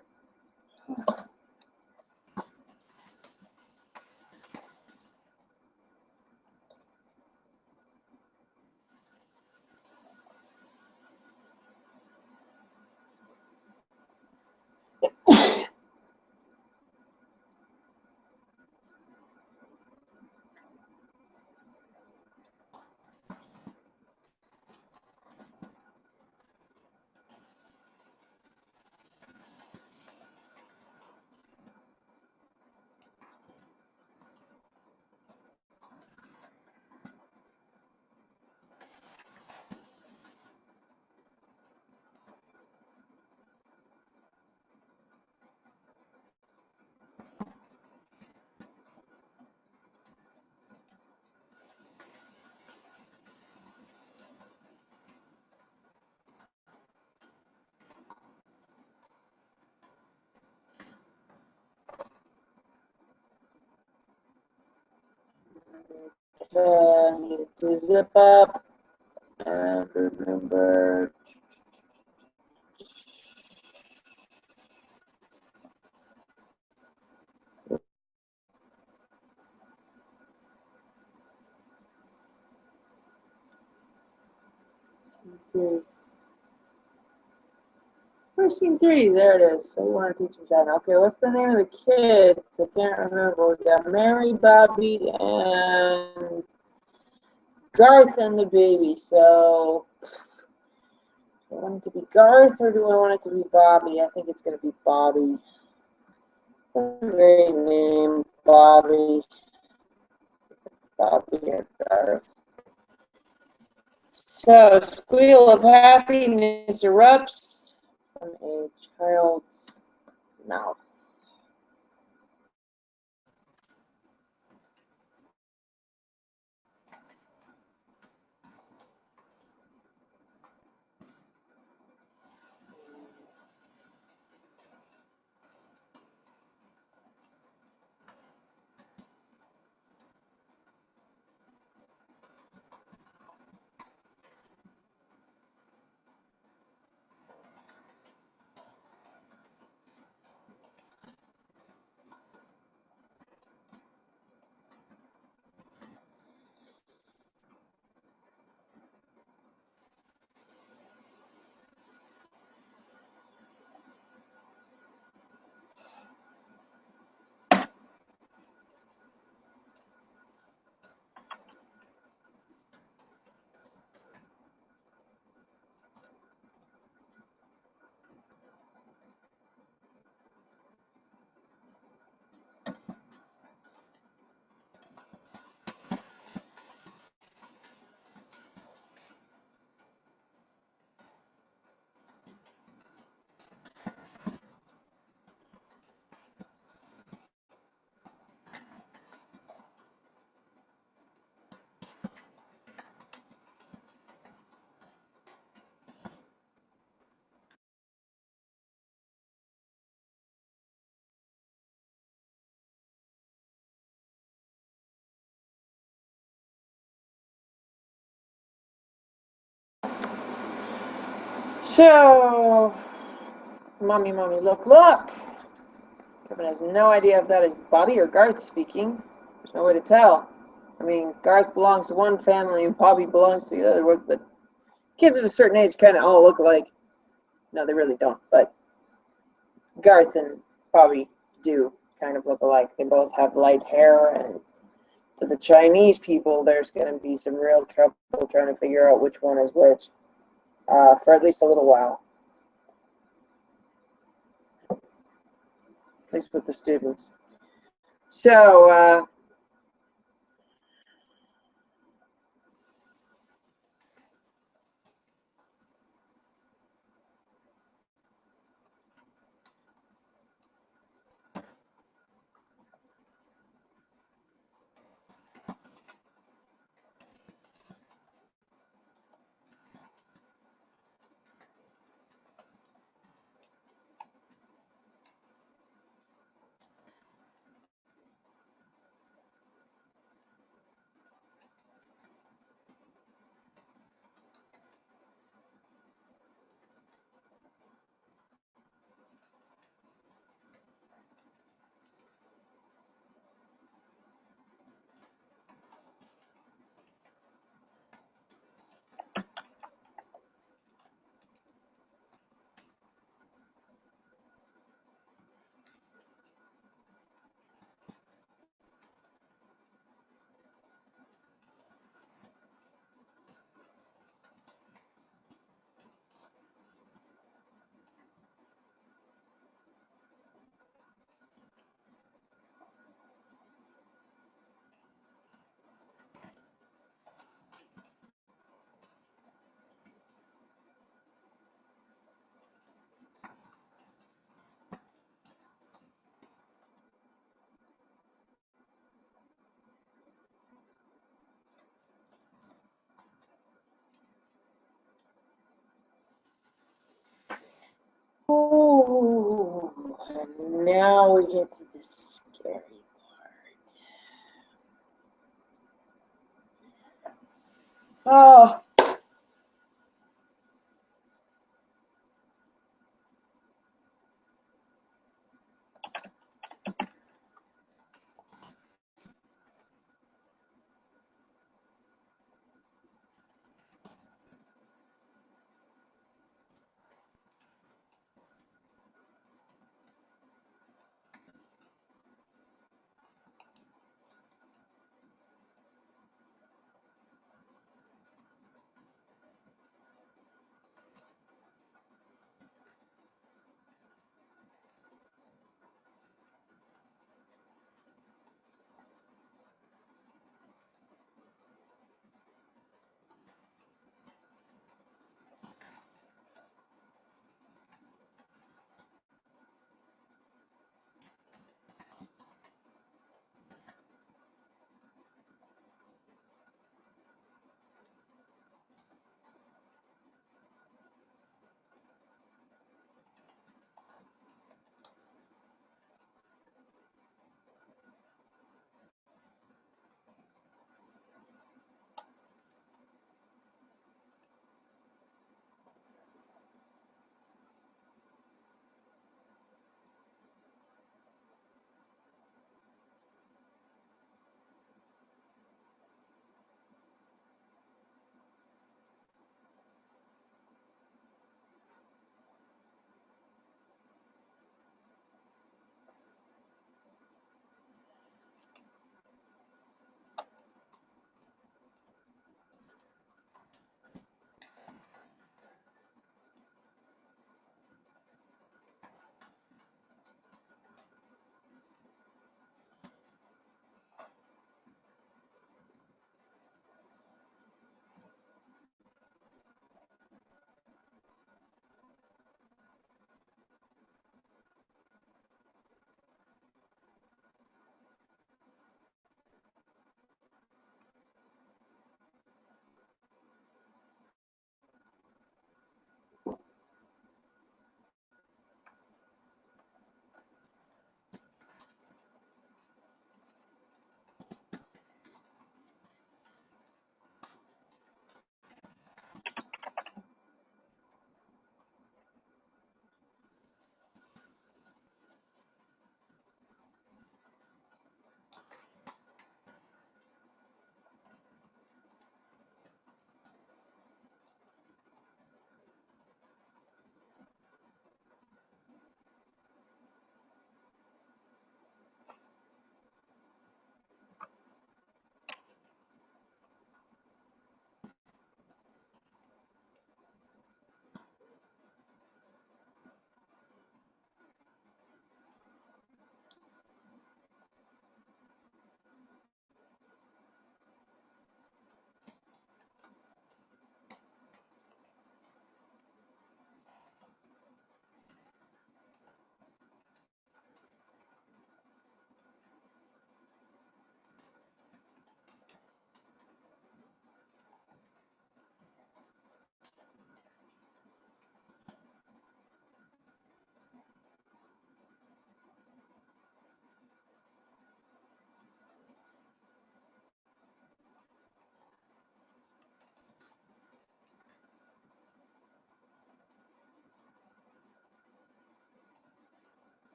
Okay, need to zip up and remember. Okay. never seen 3. There it is. So you want to teach them China. Okay, what's the name of the kids? I can't remember. We got Mary, Bobby, and Garth and the baby. So do I want it to be Garth or do I want it to be Bobby? I think it's going to be Bobby. Great name, Bobby. Bobby or Garth. So, squeal of happiness erupts from a child's mouth. So, mommy, look, look! Kevin has no idea if that is Bobby or Garth speaking. There's no way to tell. I mean, Garth belongs to one family and Bobby belongs to the other, but kids at a certain age kind of all look alike. No, they really don't, but Garth and Bobby do kind of look alike. They both have light hair, and to the Chinese people, there's going to be some real trouble trying to figure out which one is which for at least a little while. At least with the students. So, ooh, and now we get to the scary part. Oh,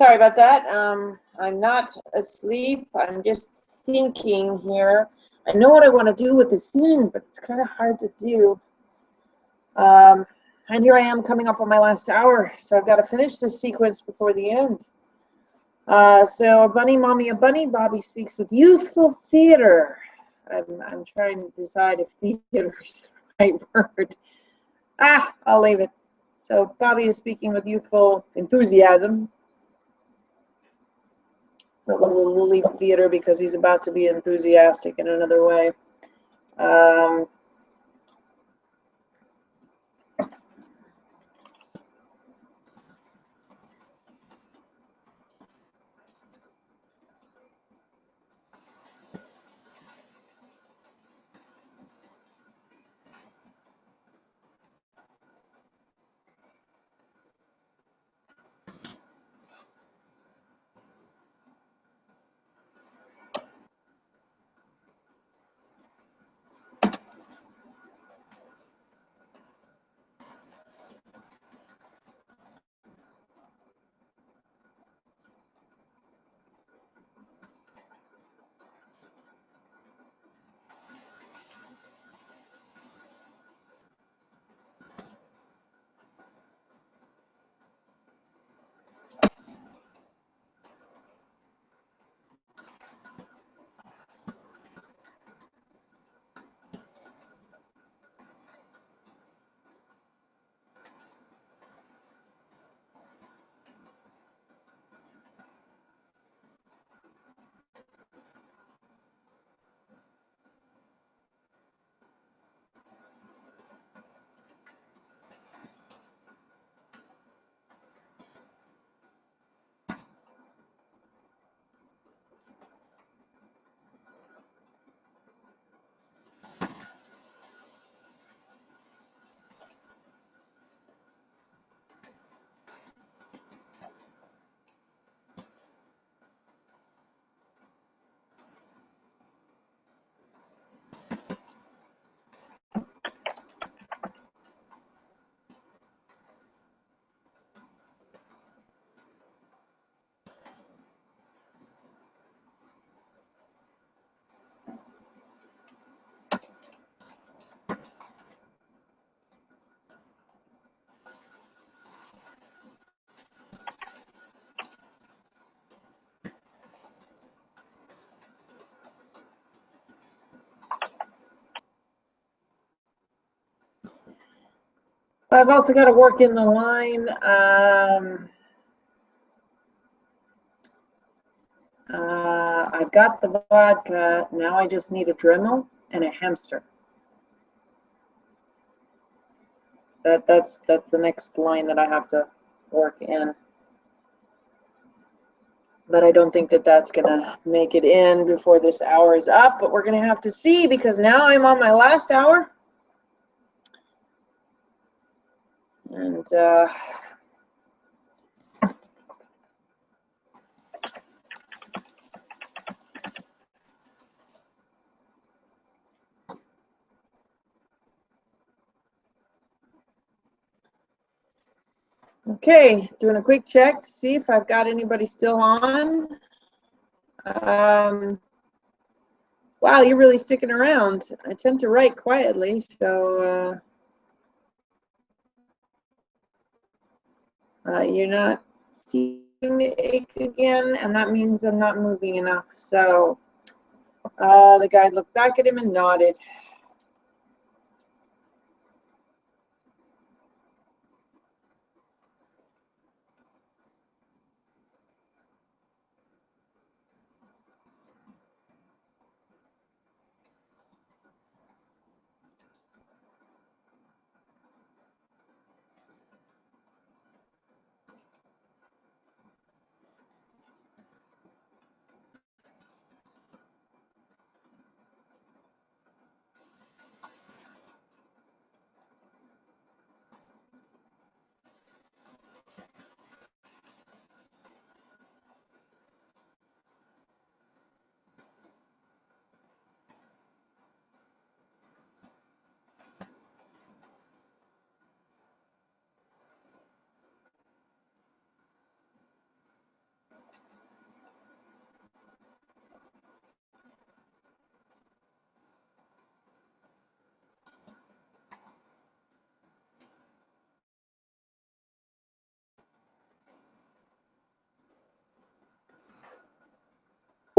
Sorry about that. I'm not asleep. I'm just thinking here. I know what I want to do with the scene, but it's kind of hard to do. And here I am coming up on my last hour, so I've got to finish this sequence before the end. So a bunny, mommy, a bunny. Bobby speaks with youthful theater. I'm trying to decide if theater is the right word. I'll leave it. So Bobby is speaking with youthful enthusiasm. But we'll leave theater because he's about to be enthusiastic in another way. I've also got to work in the line. I've got the vodka. Now I just need a Dremel and a hamster. That's the next line that I have to work in. But I don't think that that's gonna make it in before this hour is up. But we're gonna have to see because now I'm on my last hour. And okay, doing a quick check to see if I've got anybody still on. Wow, you're really sticking around. I tend to write quietly, so you're not seeing the ache again, and that means I'm not moving enough. So the guy looked back at him and nodded.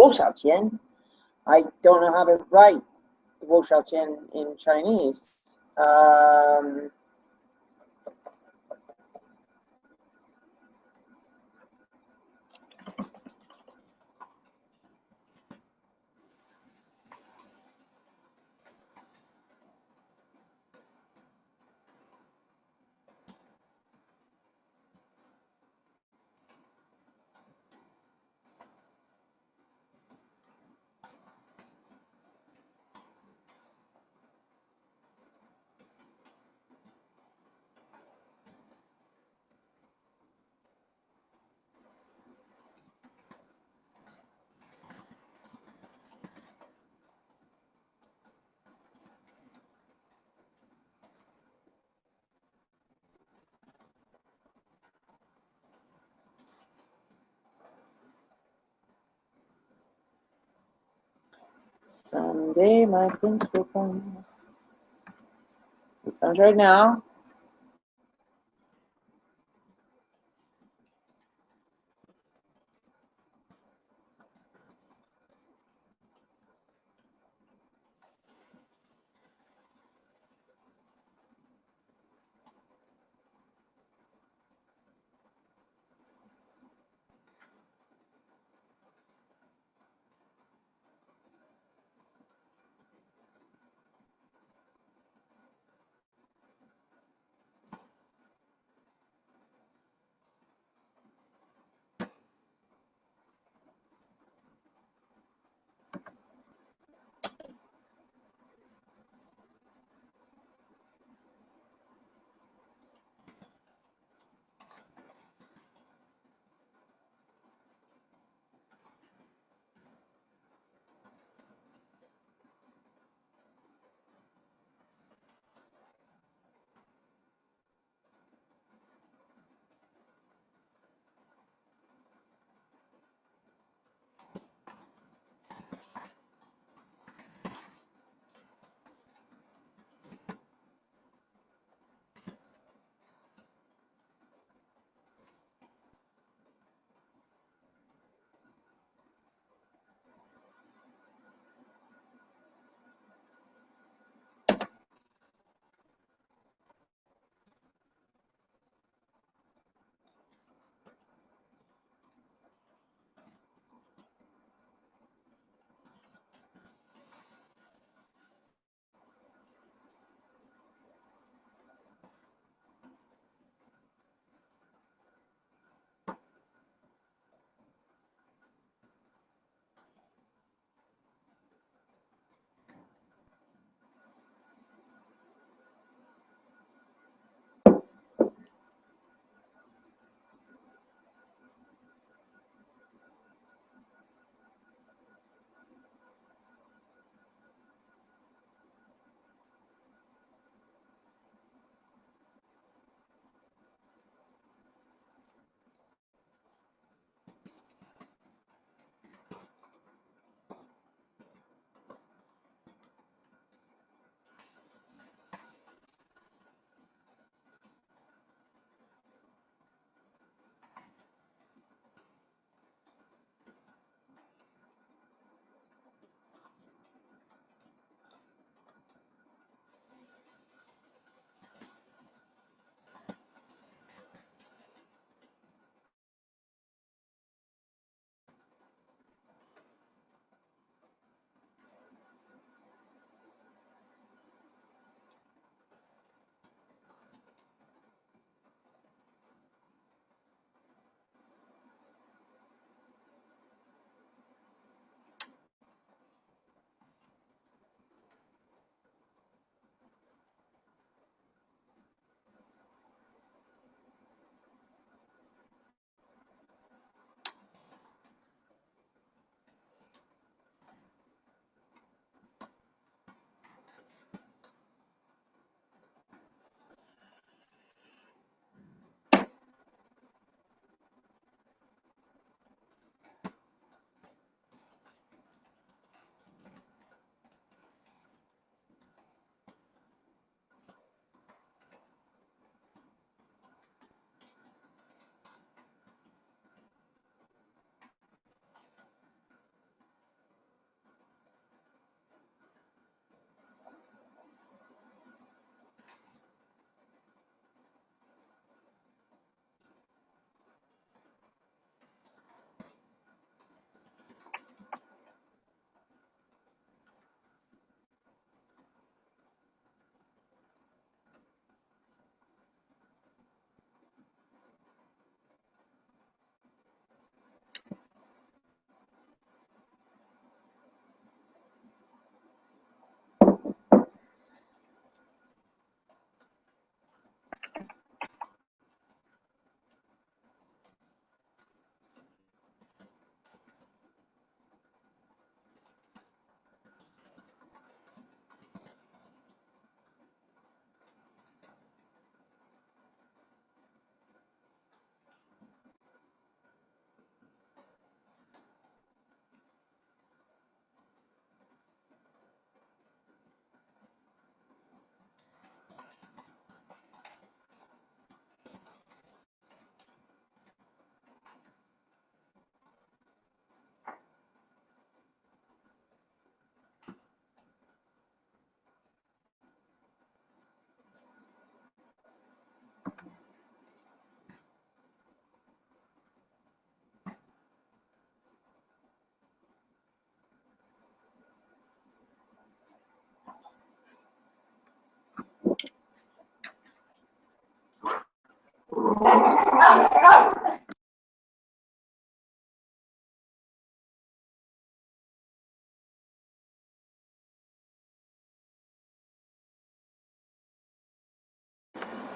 Qian. I don't know how to write Qian in Chinese. Someday my prince will come. He comes right now.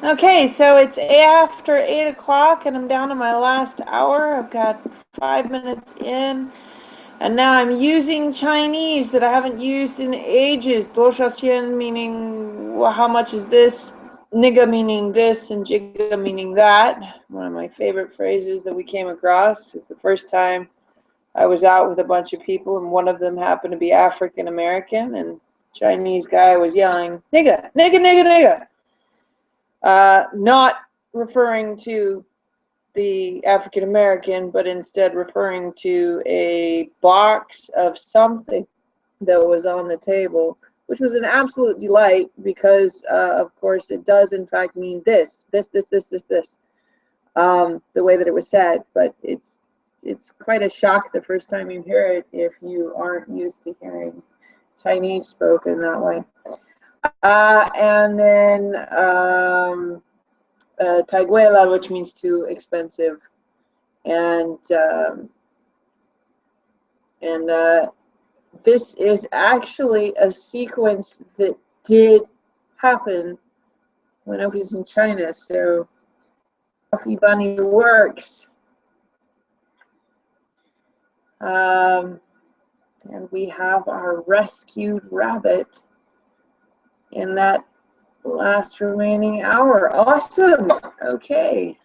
Okay, so it's after 8 o'clock and I'm down to my last hour. I've got 5 minutes in. And now I'm using Chinese that I haven't used in ages. 多少钱 meaning well, how much is this? Nigga meaning this and jigga meaning that. One of my favorite phrases that we came across. It's the first time I was out with a bunch of people and one of them happened to be African American and Chinese guy was yelling, nigga, nigga, nigga, nigga. Not referring to the African American, but instead referring to a box of something that was on the table, which was an absolute delight because, of course, it does in fact mean this, the way that it was said. But it's quite a shock the first time you hear it if you aren't used to hearing Chinese spoken that way. And then taiguela, which means too expensive, and this is actually a sequence that did happen when I was in China. So Coffee Bunny works. And we have our rescued rabbit in that last remaining hour. Awesome. Okay.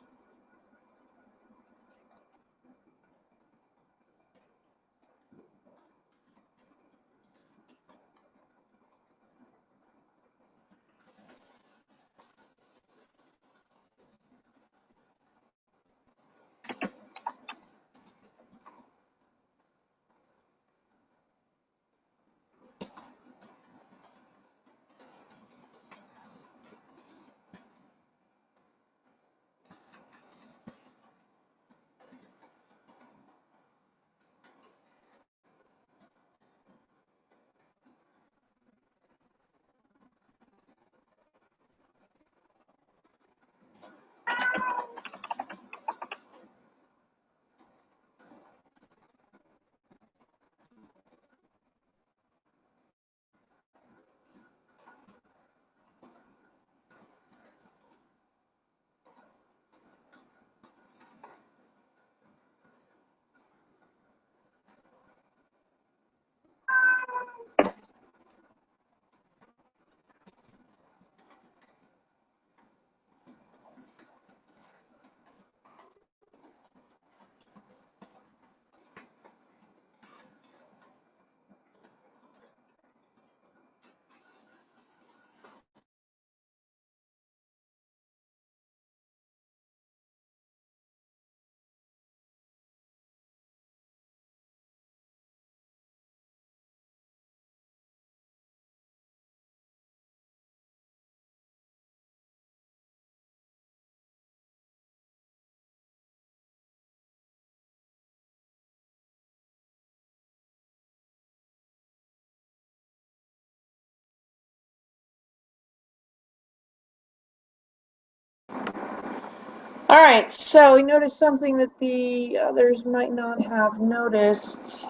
All right, so we noticed something that the others might not have noticed.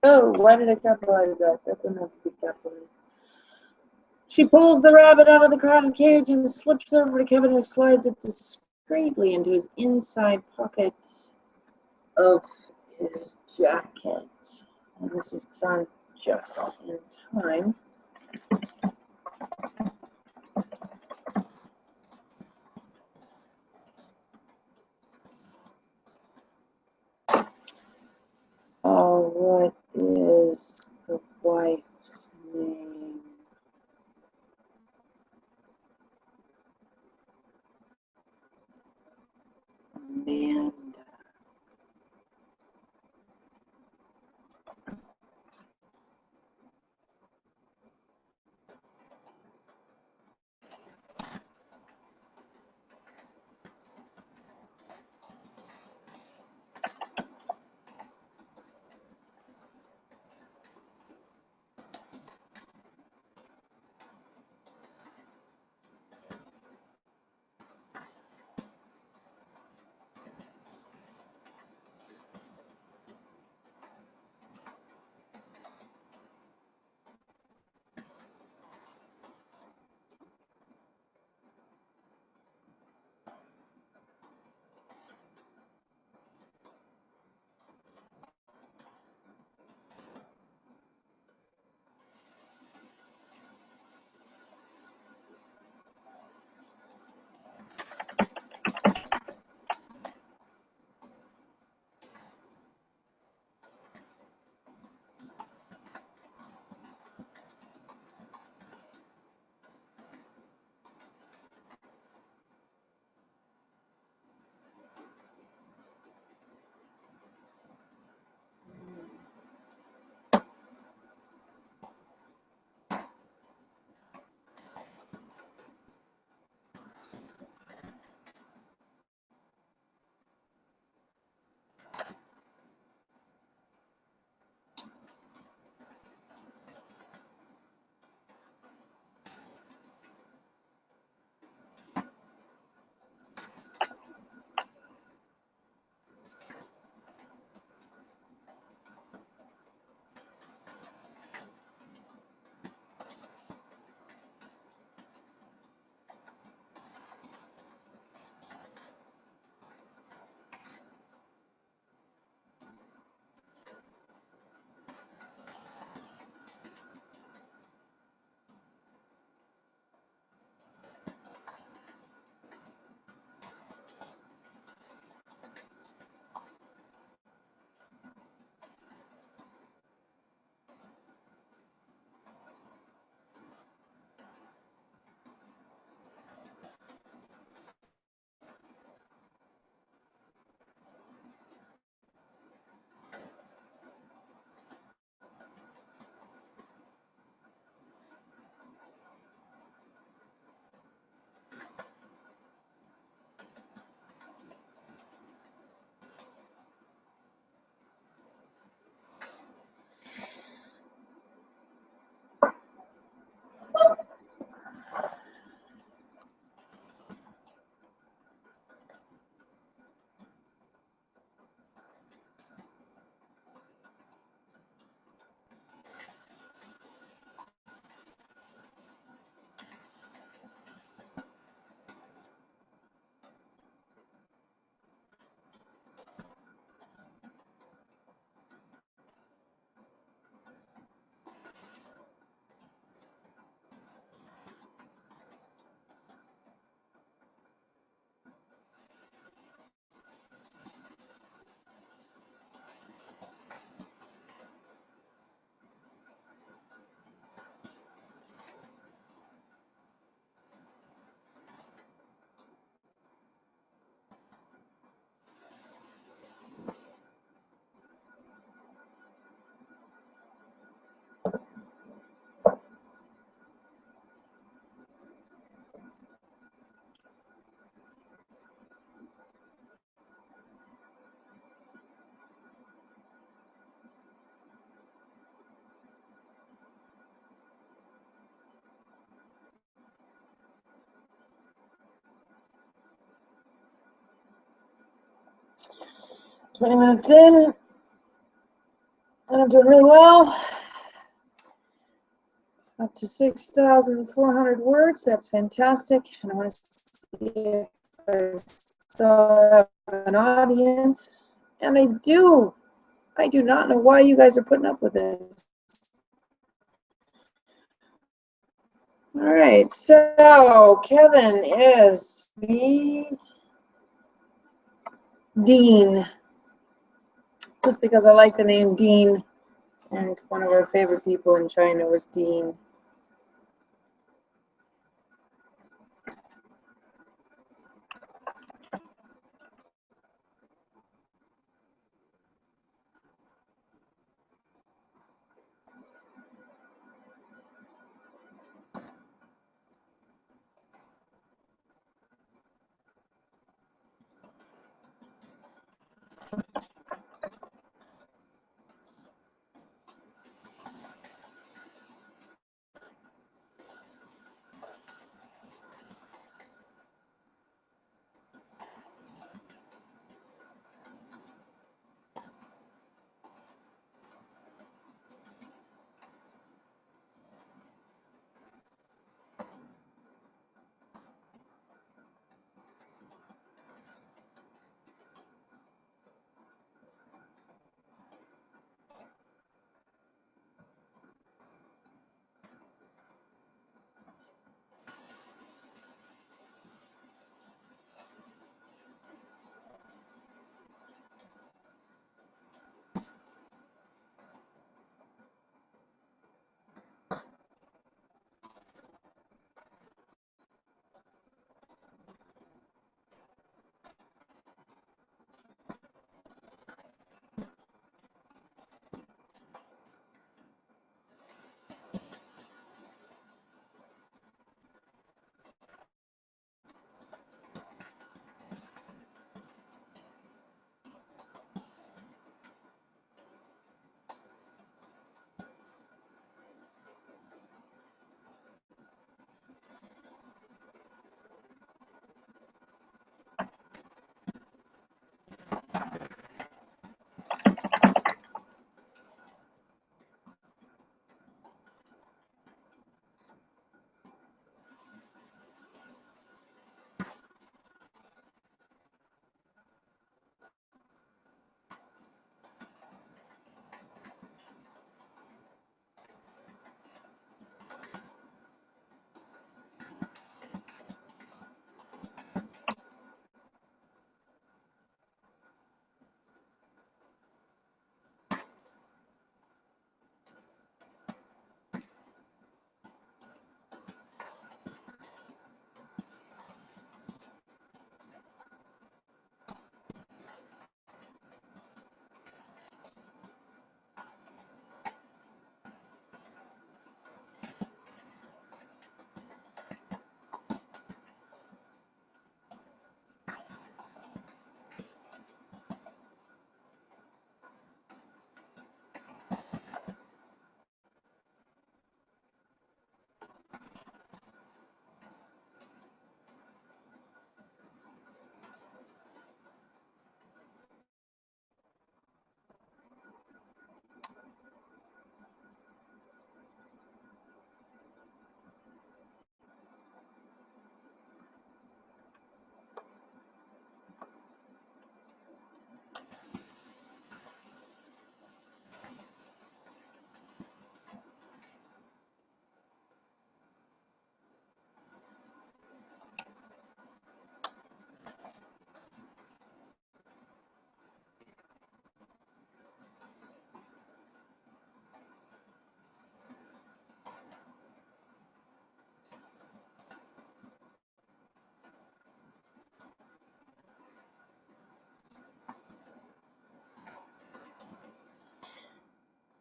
Oh, why did I capitalize that? That didn't have to be capitalized. She pulls the rabbit out of the crowded cage and slips over to Kevin, who slides it discreetly into his inside pocket of his jacket. And this is done just in time. What is the wife's name? Amanda. "20 minutes in, I'm doing really well. Up to 6,400 words. That's fantastic. And I want to see if I still have an audience. And I do. I do not know why you guys are putting up with it. All right, so Kevin is the Dean, just because I like the name Dean, and one of our favorite people in China was Dean.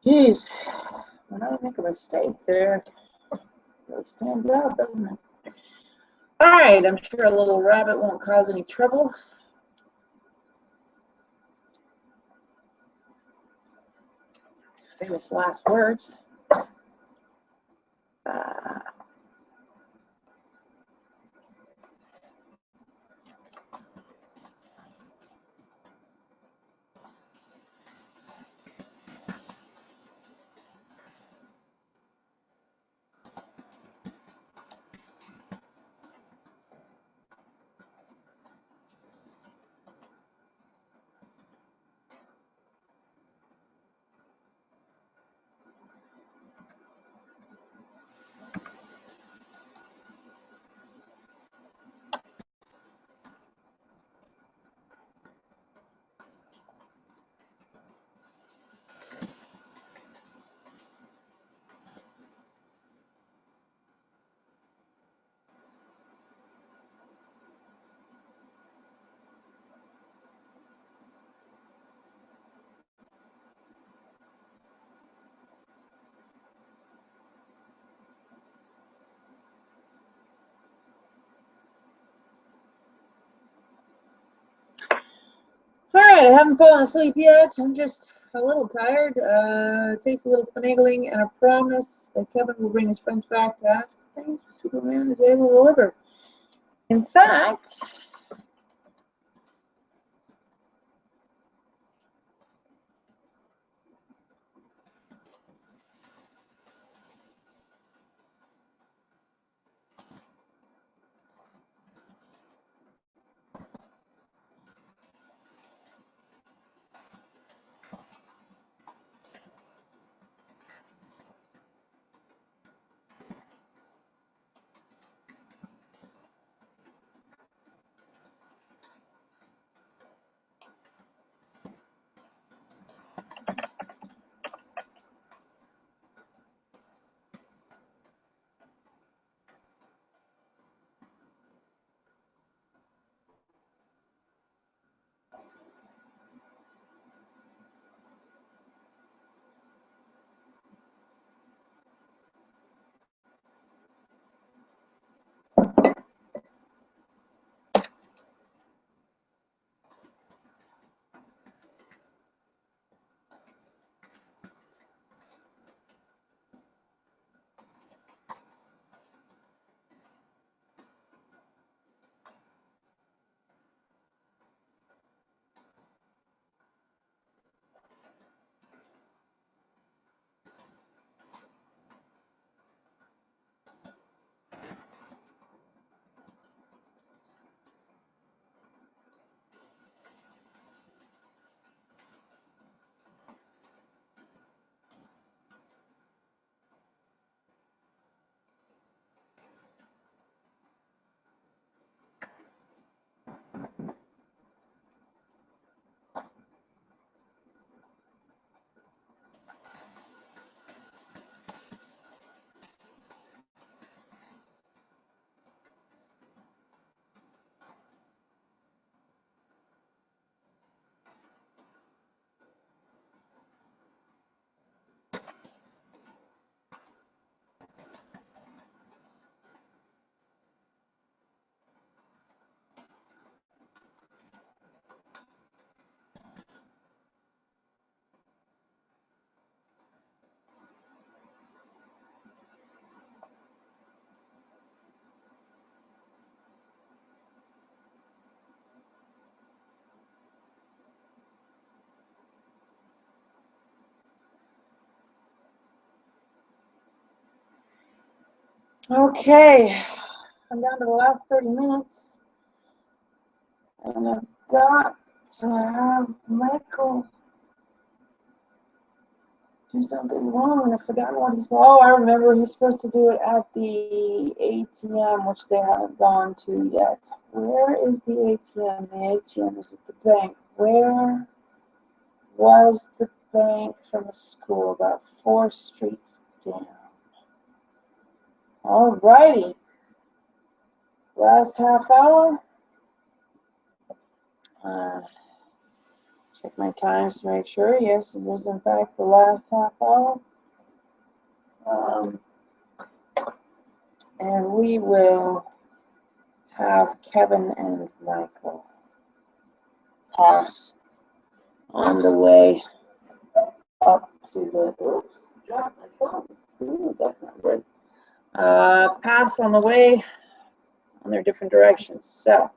Jeez, when I make a mistake there, it really stands out, doesn't it? All right, I'm sure a little rabbit won't cause any trouble. Famous last words. Uh, right, I haven't fallen asleep yet. I'm just a little tired. It takes a little finagling and a promise that Kevin will bring his friends back to ask for things Superman is able to deliver. In fact, okay, I'm down to the last 30 minutes, and I've got to have Michael do something wrong, and I've forgotten what he's. Oh, I remember. He's supposed to do it at the ATM, which they haven't gone to yet. Where is the ATM? The ATM is at the bank. Where was the bank from the school? About 4 streets down. Alrighty. Last half hour. Check my times to make sure. Yes, it is in fact the last half hour. And we will have Kevin and Michael pass on the way up to the, oops, dropped my phone. Ooh, that's not good. Pass on the way on their different directions. So,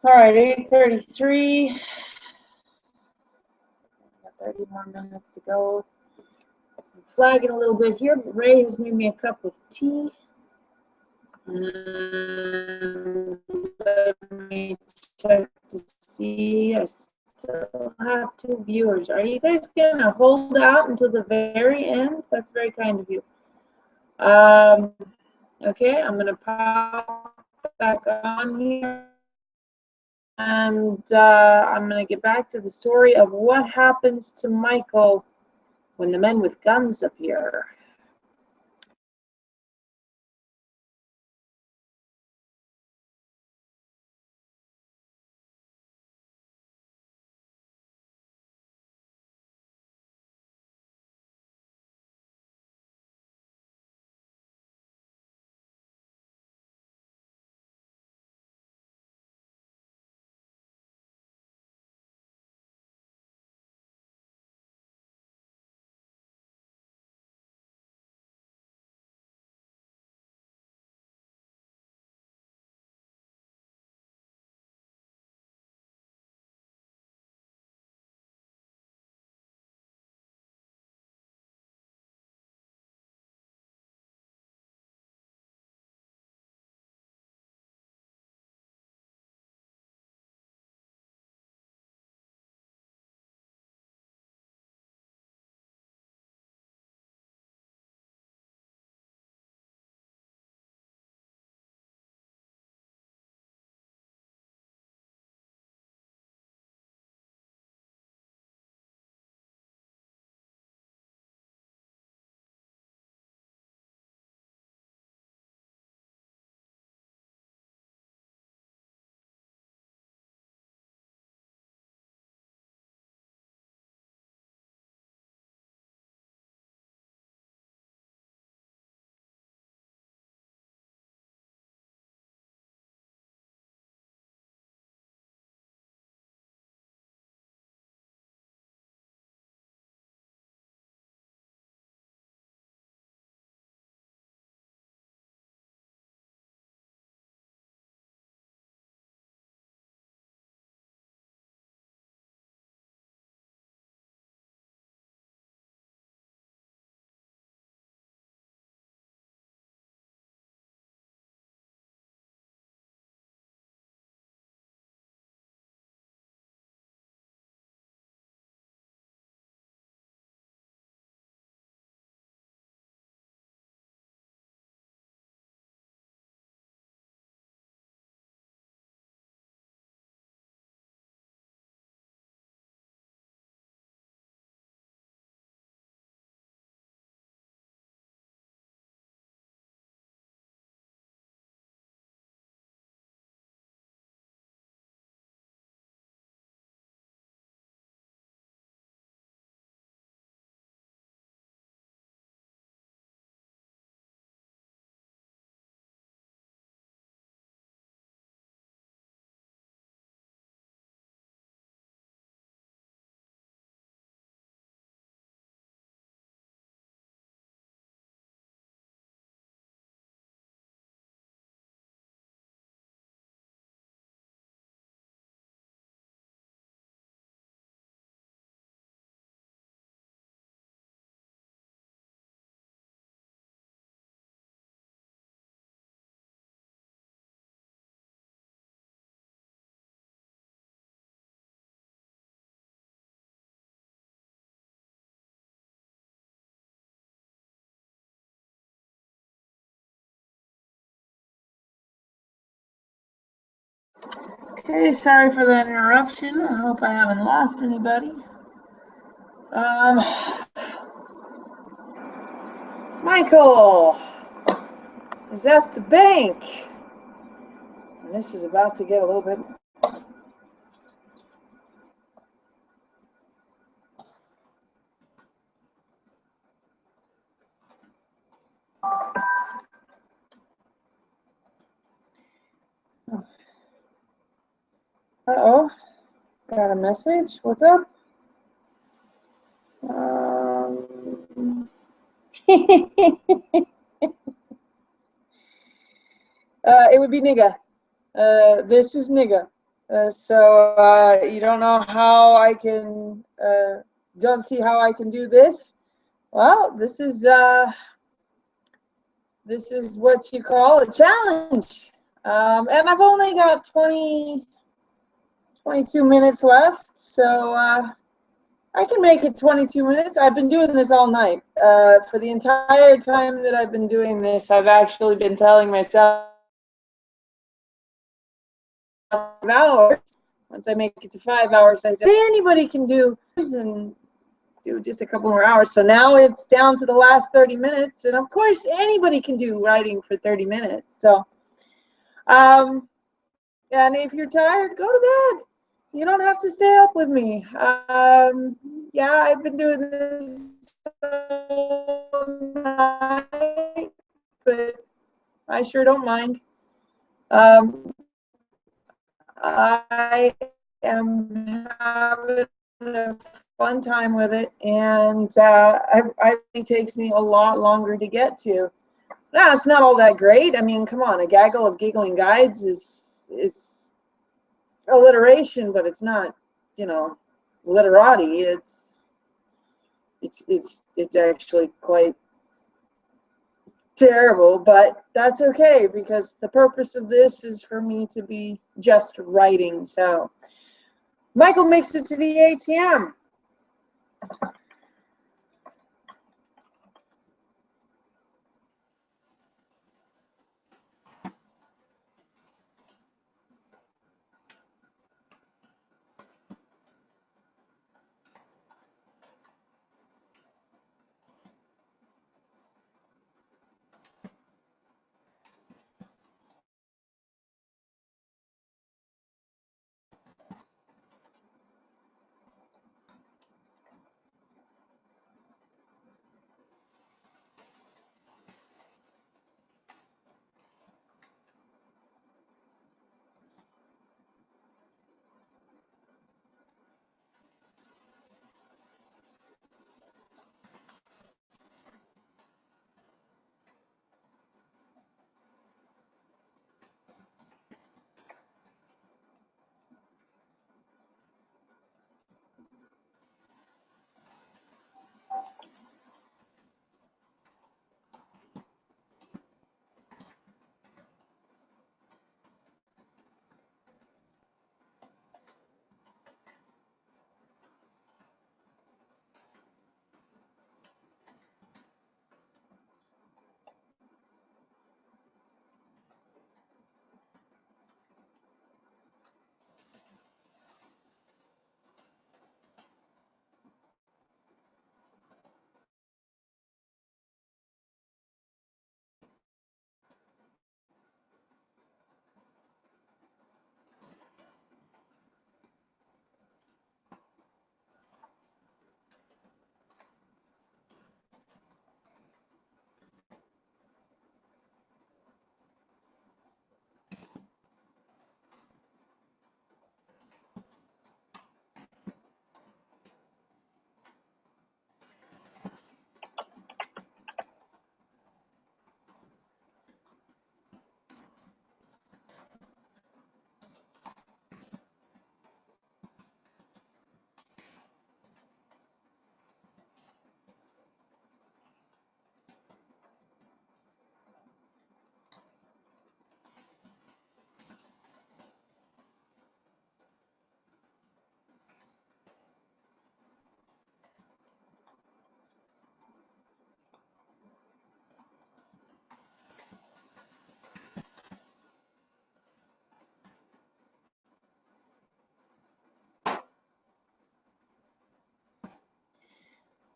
All right, 8:33. Got 30 more minutes to go. I'm flagging a little bit here, but Ray has made me a cup of tea. And let me check to see. I still have 2 viewers. Are you guys gonna hold out until the very end? That's very kind of you. Okay, I'm gonna pop back on here, and I'm gonna get back to the story of what happens to Michael when the men with guns appear. Okay, sorry for that interruption. I hope I haven't lost anybody. Michael is at the bank. And this is about to get a little bit. Uh-oh. Got a message. What's up? It would be nigga. This is nigga. So you don't know how I can, don't see how I can do this. Well, this is what you call a challenge. And I've only got 22 minutes left, so I can make it 22 minutes. I've been doing this all night. For the entire time that I've been doing this, I've actually been telling myself an hour. Once I make it to 5 hours, anybody can do and do just a couple more hours. So now it's down to the last 30 minutes, and of course anybody can do writing for 30 minutes. So and if you're tired, go to bed. You don't have to stay up with me. Yeah, I've been doing this all night, but I sure don't mind. I am having a fun time with it, and it takes me a lot longer to get to. No, it's not all that great. I mean, come on, a gaggle of giggling guides is alliteration, but it's not, you know, literati. It's actually quite terrible, but that's okay because the purpose of this is for me to be just writing. So Michael makes it to the ATM.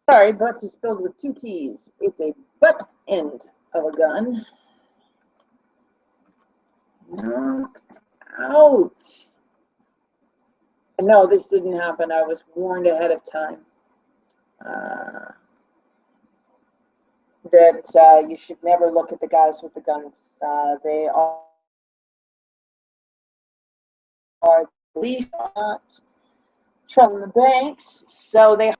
Sorry, butts is spelled with two T's. It's a butt end of a gun. Knocked out. No, this didn't happen. I was warned ahead of time that you should never look at the guys with the guns. They are the least not from the banks, so they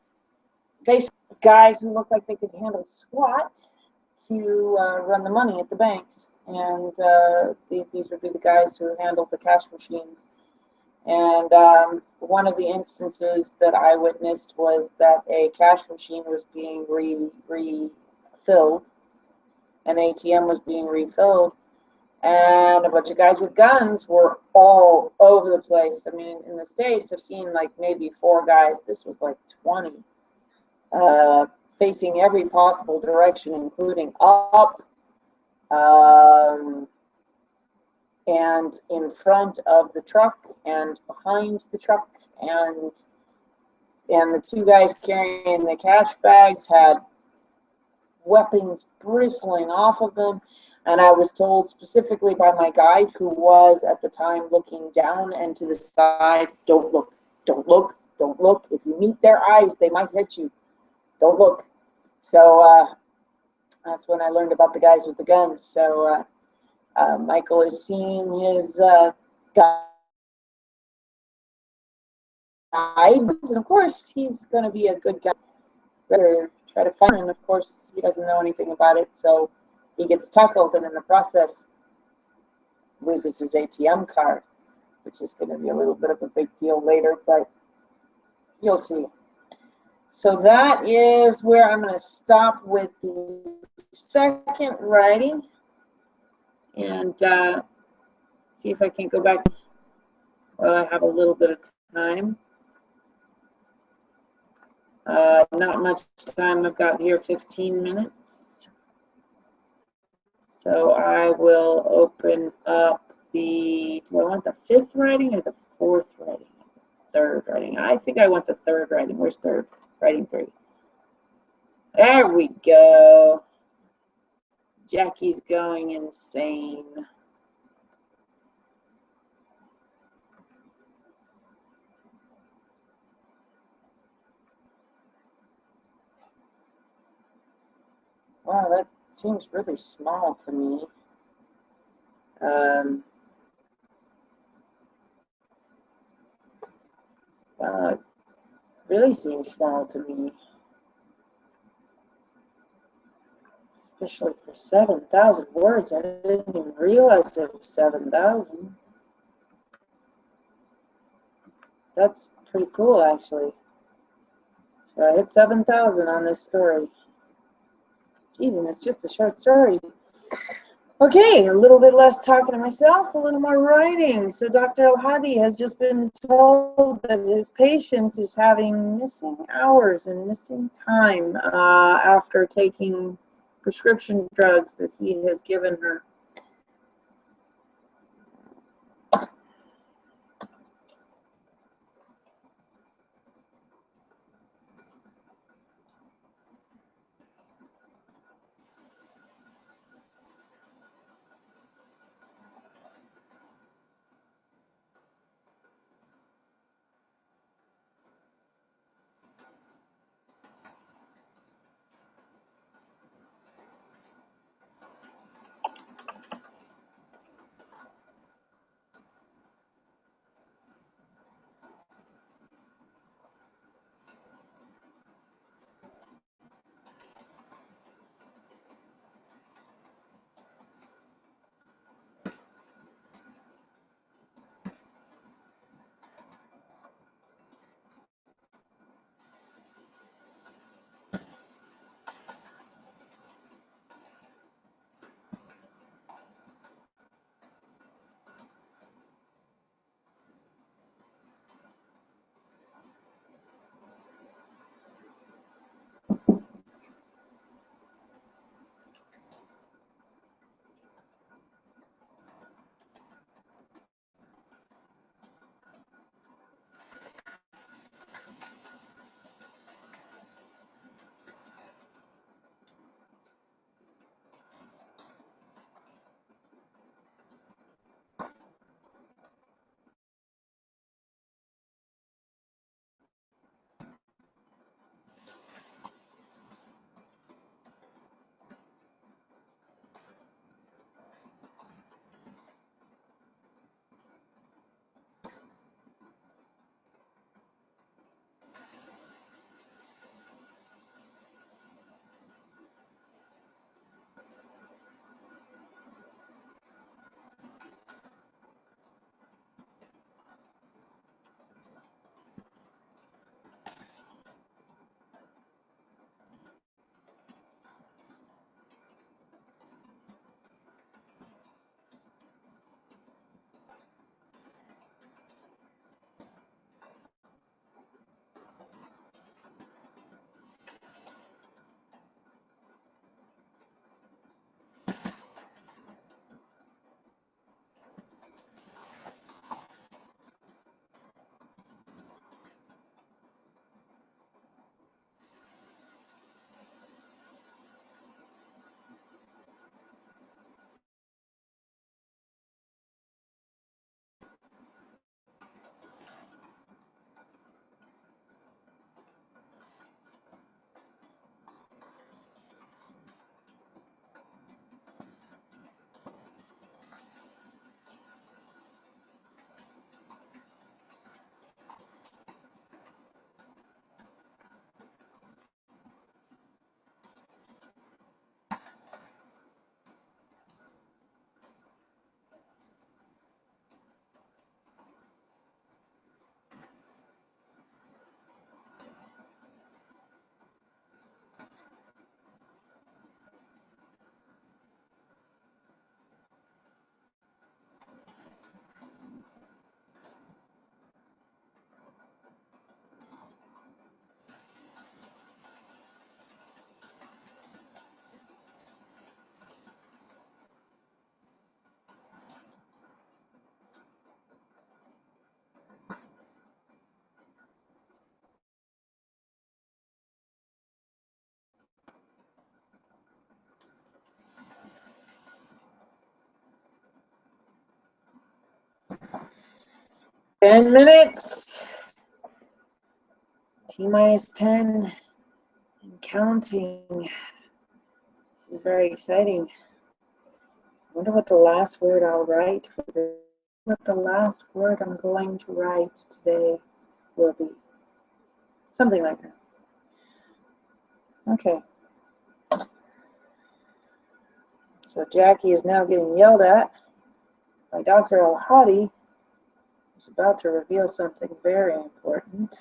basically guys who look like they could handle SWAT to run the money at the banks, and these would be the guys who handled the cash machines. And one of the instances that I witnessed was that a cash machine was being refilled, an ATM was being refilled, and a bunch of guys with guns were all over the place. I mean, in the States, I've seen like maybe 4 guys. This was like 20, facing every possible direction, including up, and in front of the truck and behind the truck, and the 2 guys carrying the cash bags had weapons bristling off of them. And I was told specifically by my guide, who was at the time looking down and to the side, don't look, don't look, don't look. If you meet their eyes, they might hit you. Don't look. So that's when I learned about the guys with the guns. So Michael is seeing his guide, and of course he's going to be a good guy. Rather try to find him, and of course he doesn't know anything about it, so he gets tackled, and in the process loses his ATM card, which is going to be a little bit of a big deal later, but you'll see. So that is where I'm going to stop with the second writing, and see if I can go back while I have a little bit of time. Not much time I've got here, 15 minutes. So I will open up the, do I want the 5th writing or the 4th writing? 3rd writing. I think I want the 3rd writing. Where's 3rd? Writing 3. There we go. Jackie's going insane. Wow, that seems really small to me. Wow, it really seems small to me. Especially for 7,000 words. I didn't even realize it was 7,000. That's pretty cool, actually. So I hit 7,000 on this story. Jeez, and it's just a short story. Okay, a little bit less talking to myself, a little more writing. So Dr. El-Hadi has just been told that his patient is having missing hours and missing time after taking prescription drugs that he has given her. 10 minutes. T-minus 10 and counting. This is very exciting. I wonder what the last word I'll write for this. What the last word I'm going to write today will be. Something like that. Okay. So Jackie is now getting yelled at by Dr. Al-Hadi, who's about to reveal something very important.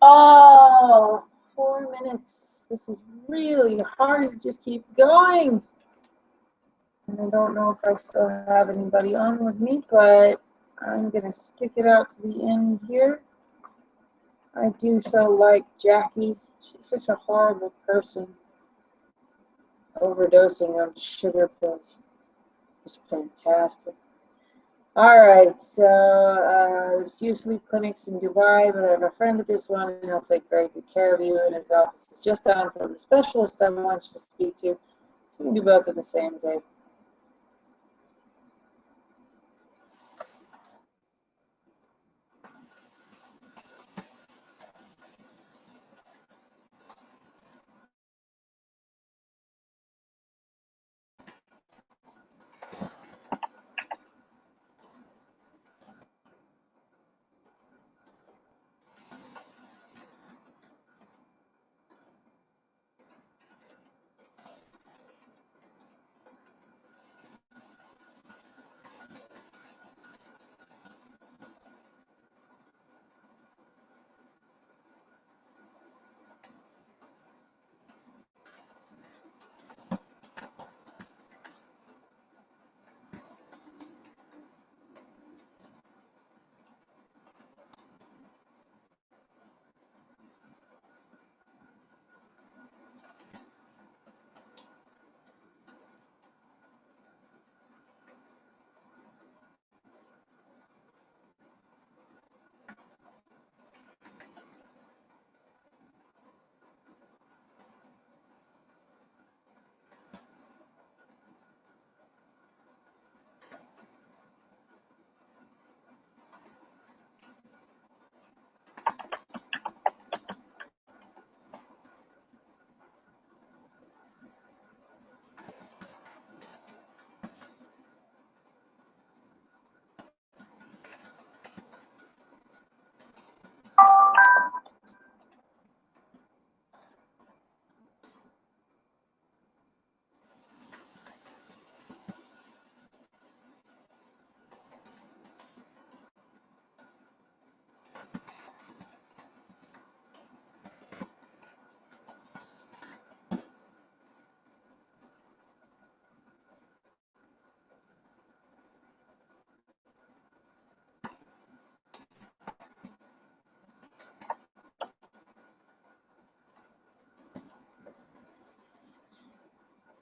Oh, 4 minutes. This is really hard to just keep going. And I don't know if I still have anybody on with me, but I'm going to stick it out to the end here. I do so like Jackie. She's such a horrible person. Overdosing on sugar pills is fantastic. Alright, so there's a few sleep clinics in Dubai, but I have a friend at this one, and he'll take very good care of you, and his office is just down from the specialist I want you to speak to. So you can do both in the same day.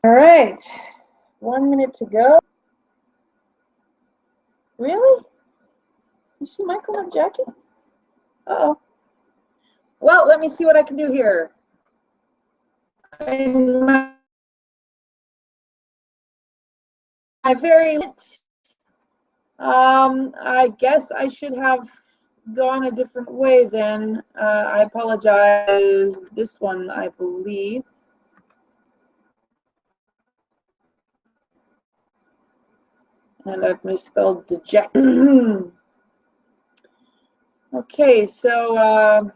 Alright, 1 minute to go. Really? You see Michael and Jackie? Uh-oh. Well, let me see what I can do here. My very I guess I should have gone a different way then. I apologize. This one, I believe. And I've misspelled deject. Okay, so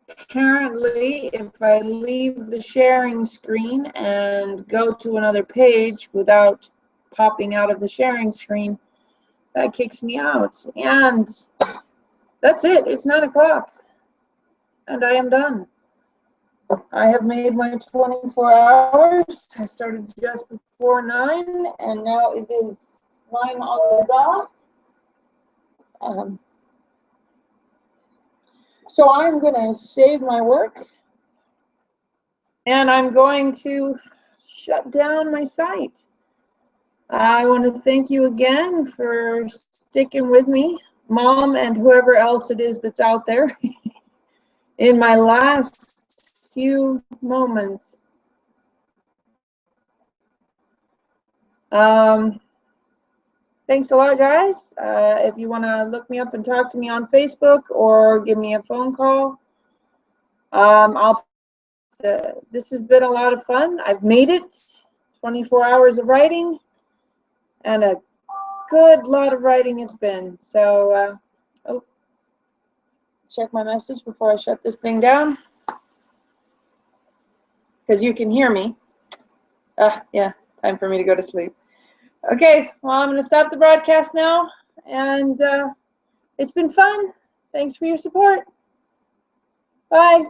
apparently if I leave the sharing screen and go to another page without popping out of the sharing screen, that kicks me out. And that's it. It's 9 o'clock. And I am done. I have made my 24 hours. I started just before 9, and now it is 9 on the dot. So I'm going to save my work, and I'm going to shut down my site. I want to thank you again for sticking with me, Mom, and whoever else it is that's out there in my last few moments. Thanks a lot, guys. If you want to look me up and talk to me on Facebook or give me a phone call, this has been a lot of fun. I've made it. 24 hours of writing, and a good lot of writing it's been. So, oh, check my message before I shut this thing down, because you can hear me. Yeah, time for me to go to sleep. Okay, well, I'm going to stop the broadcast now, and it's been fun. Thanks for your support. Bye.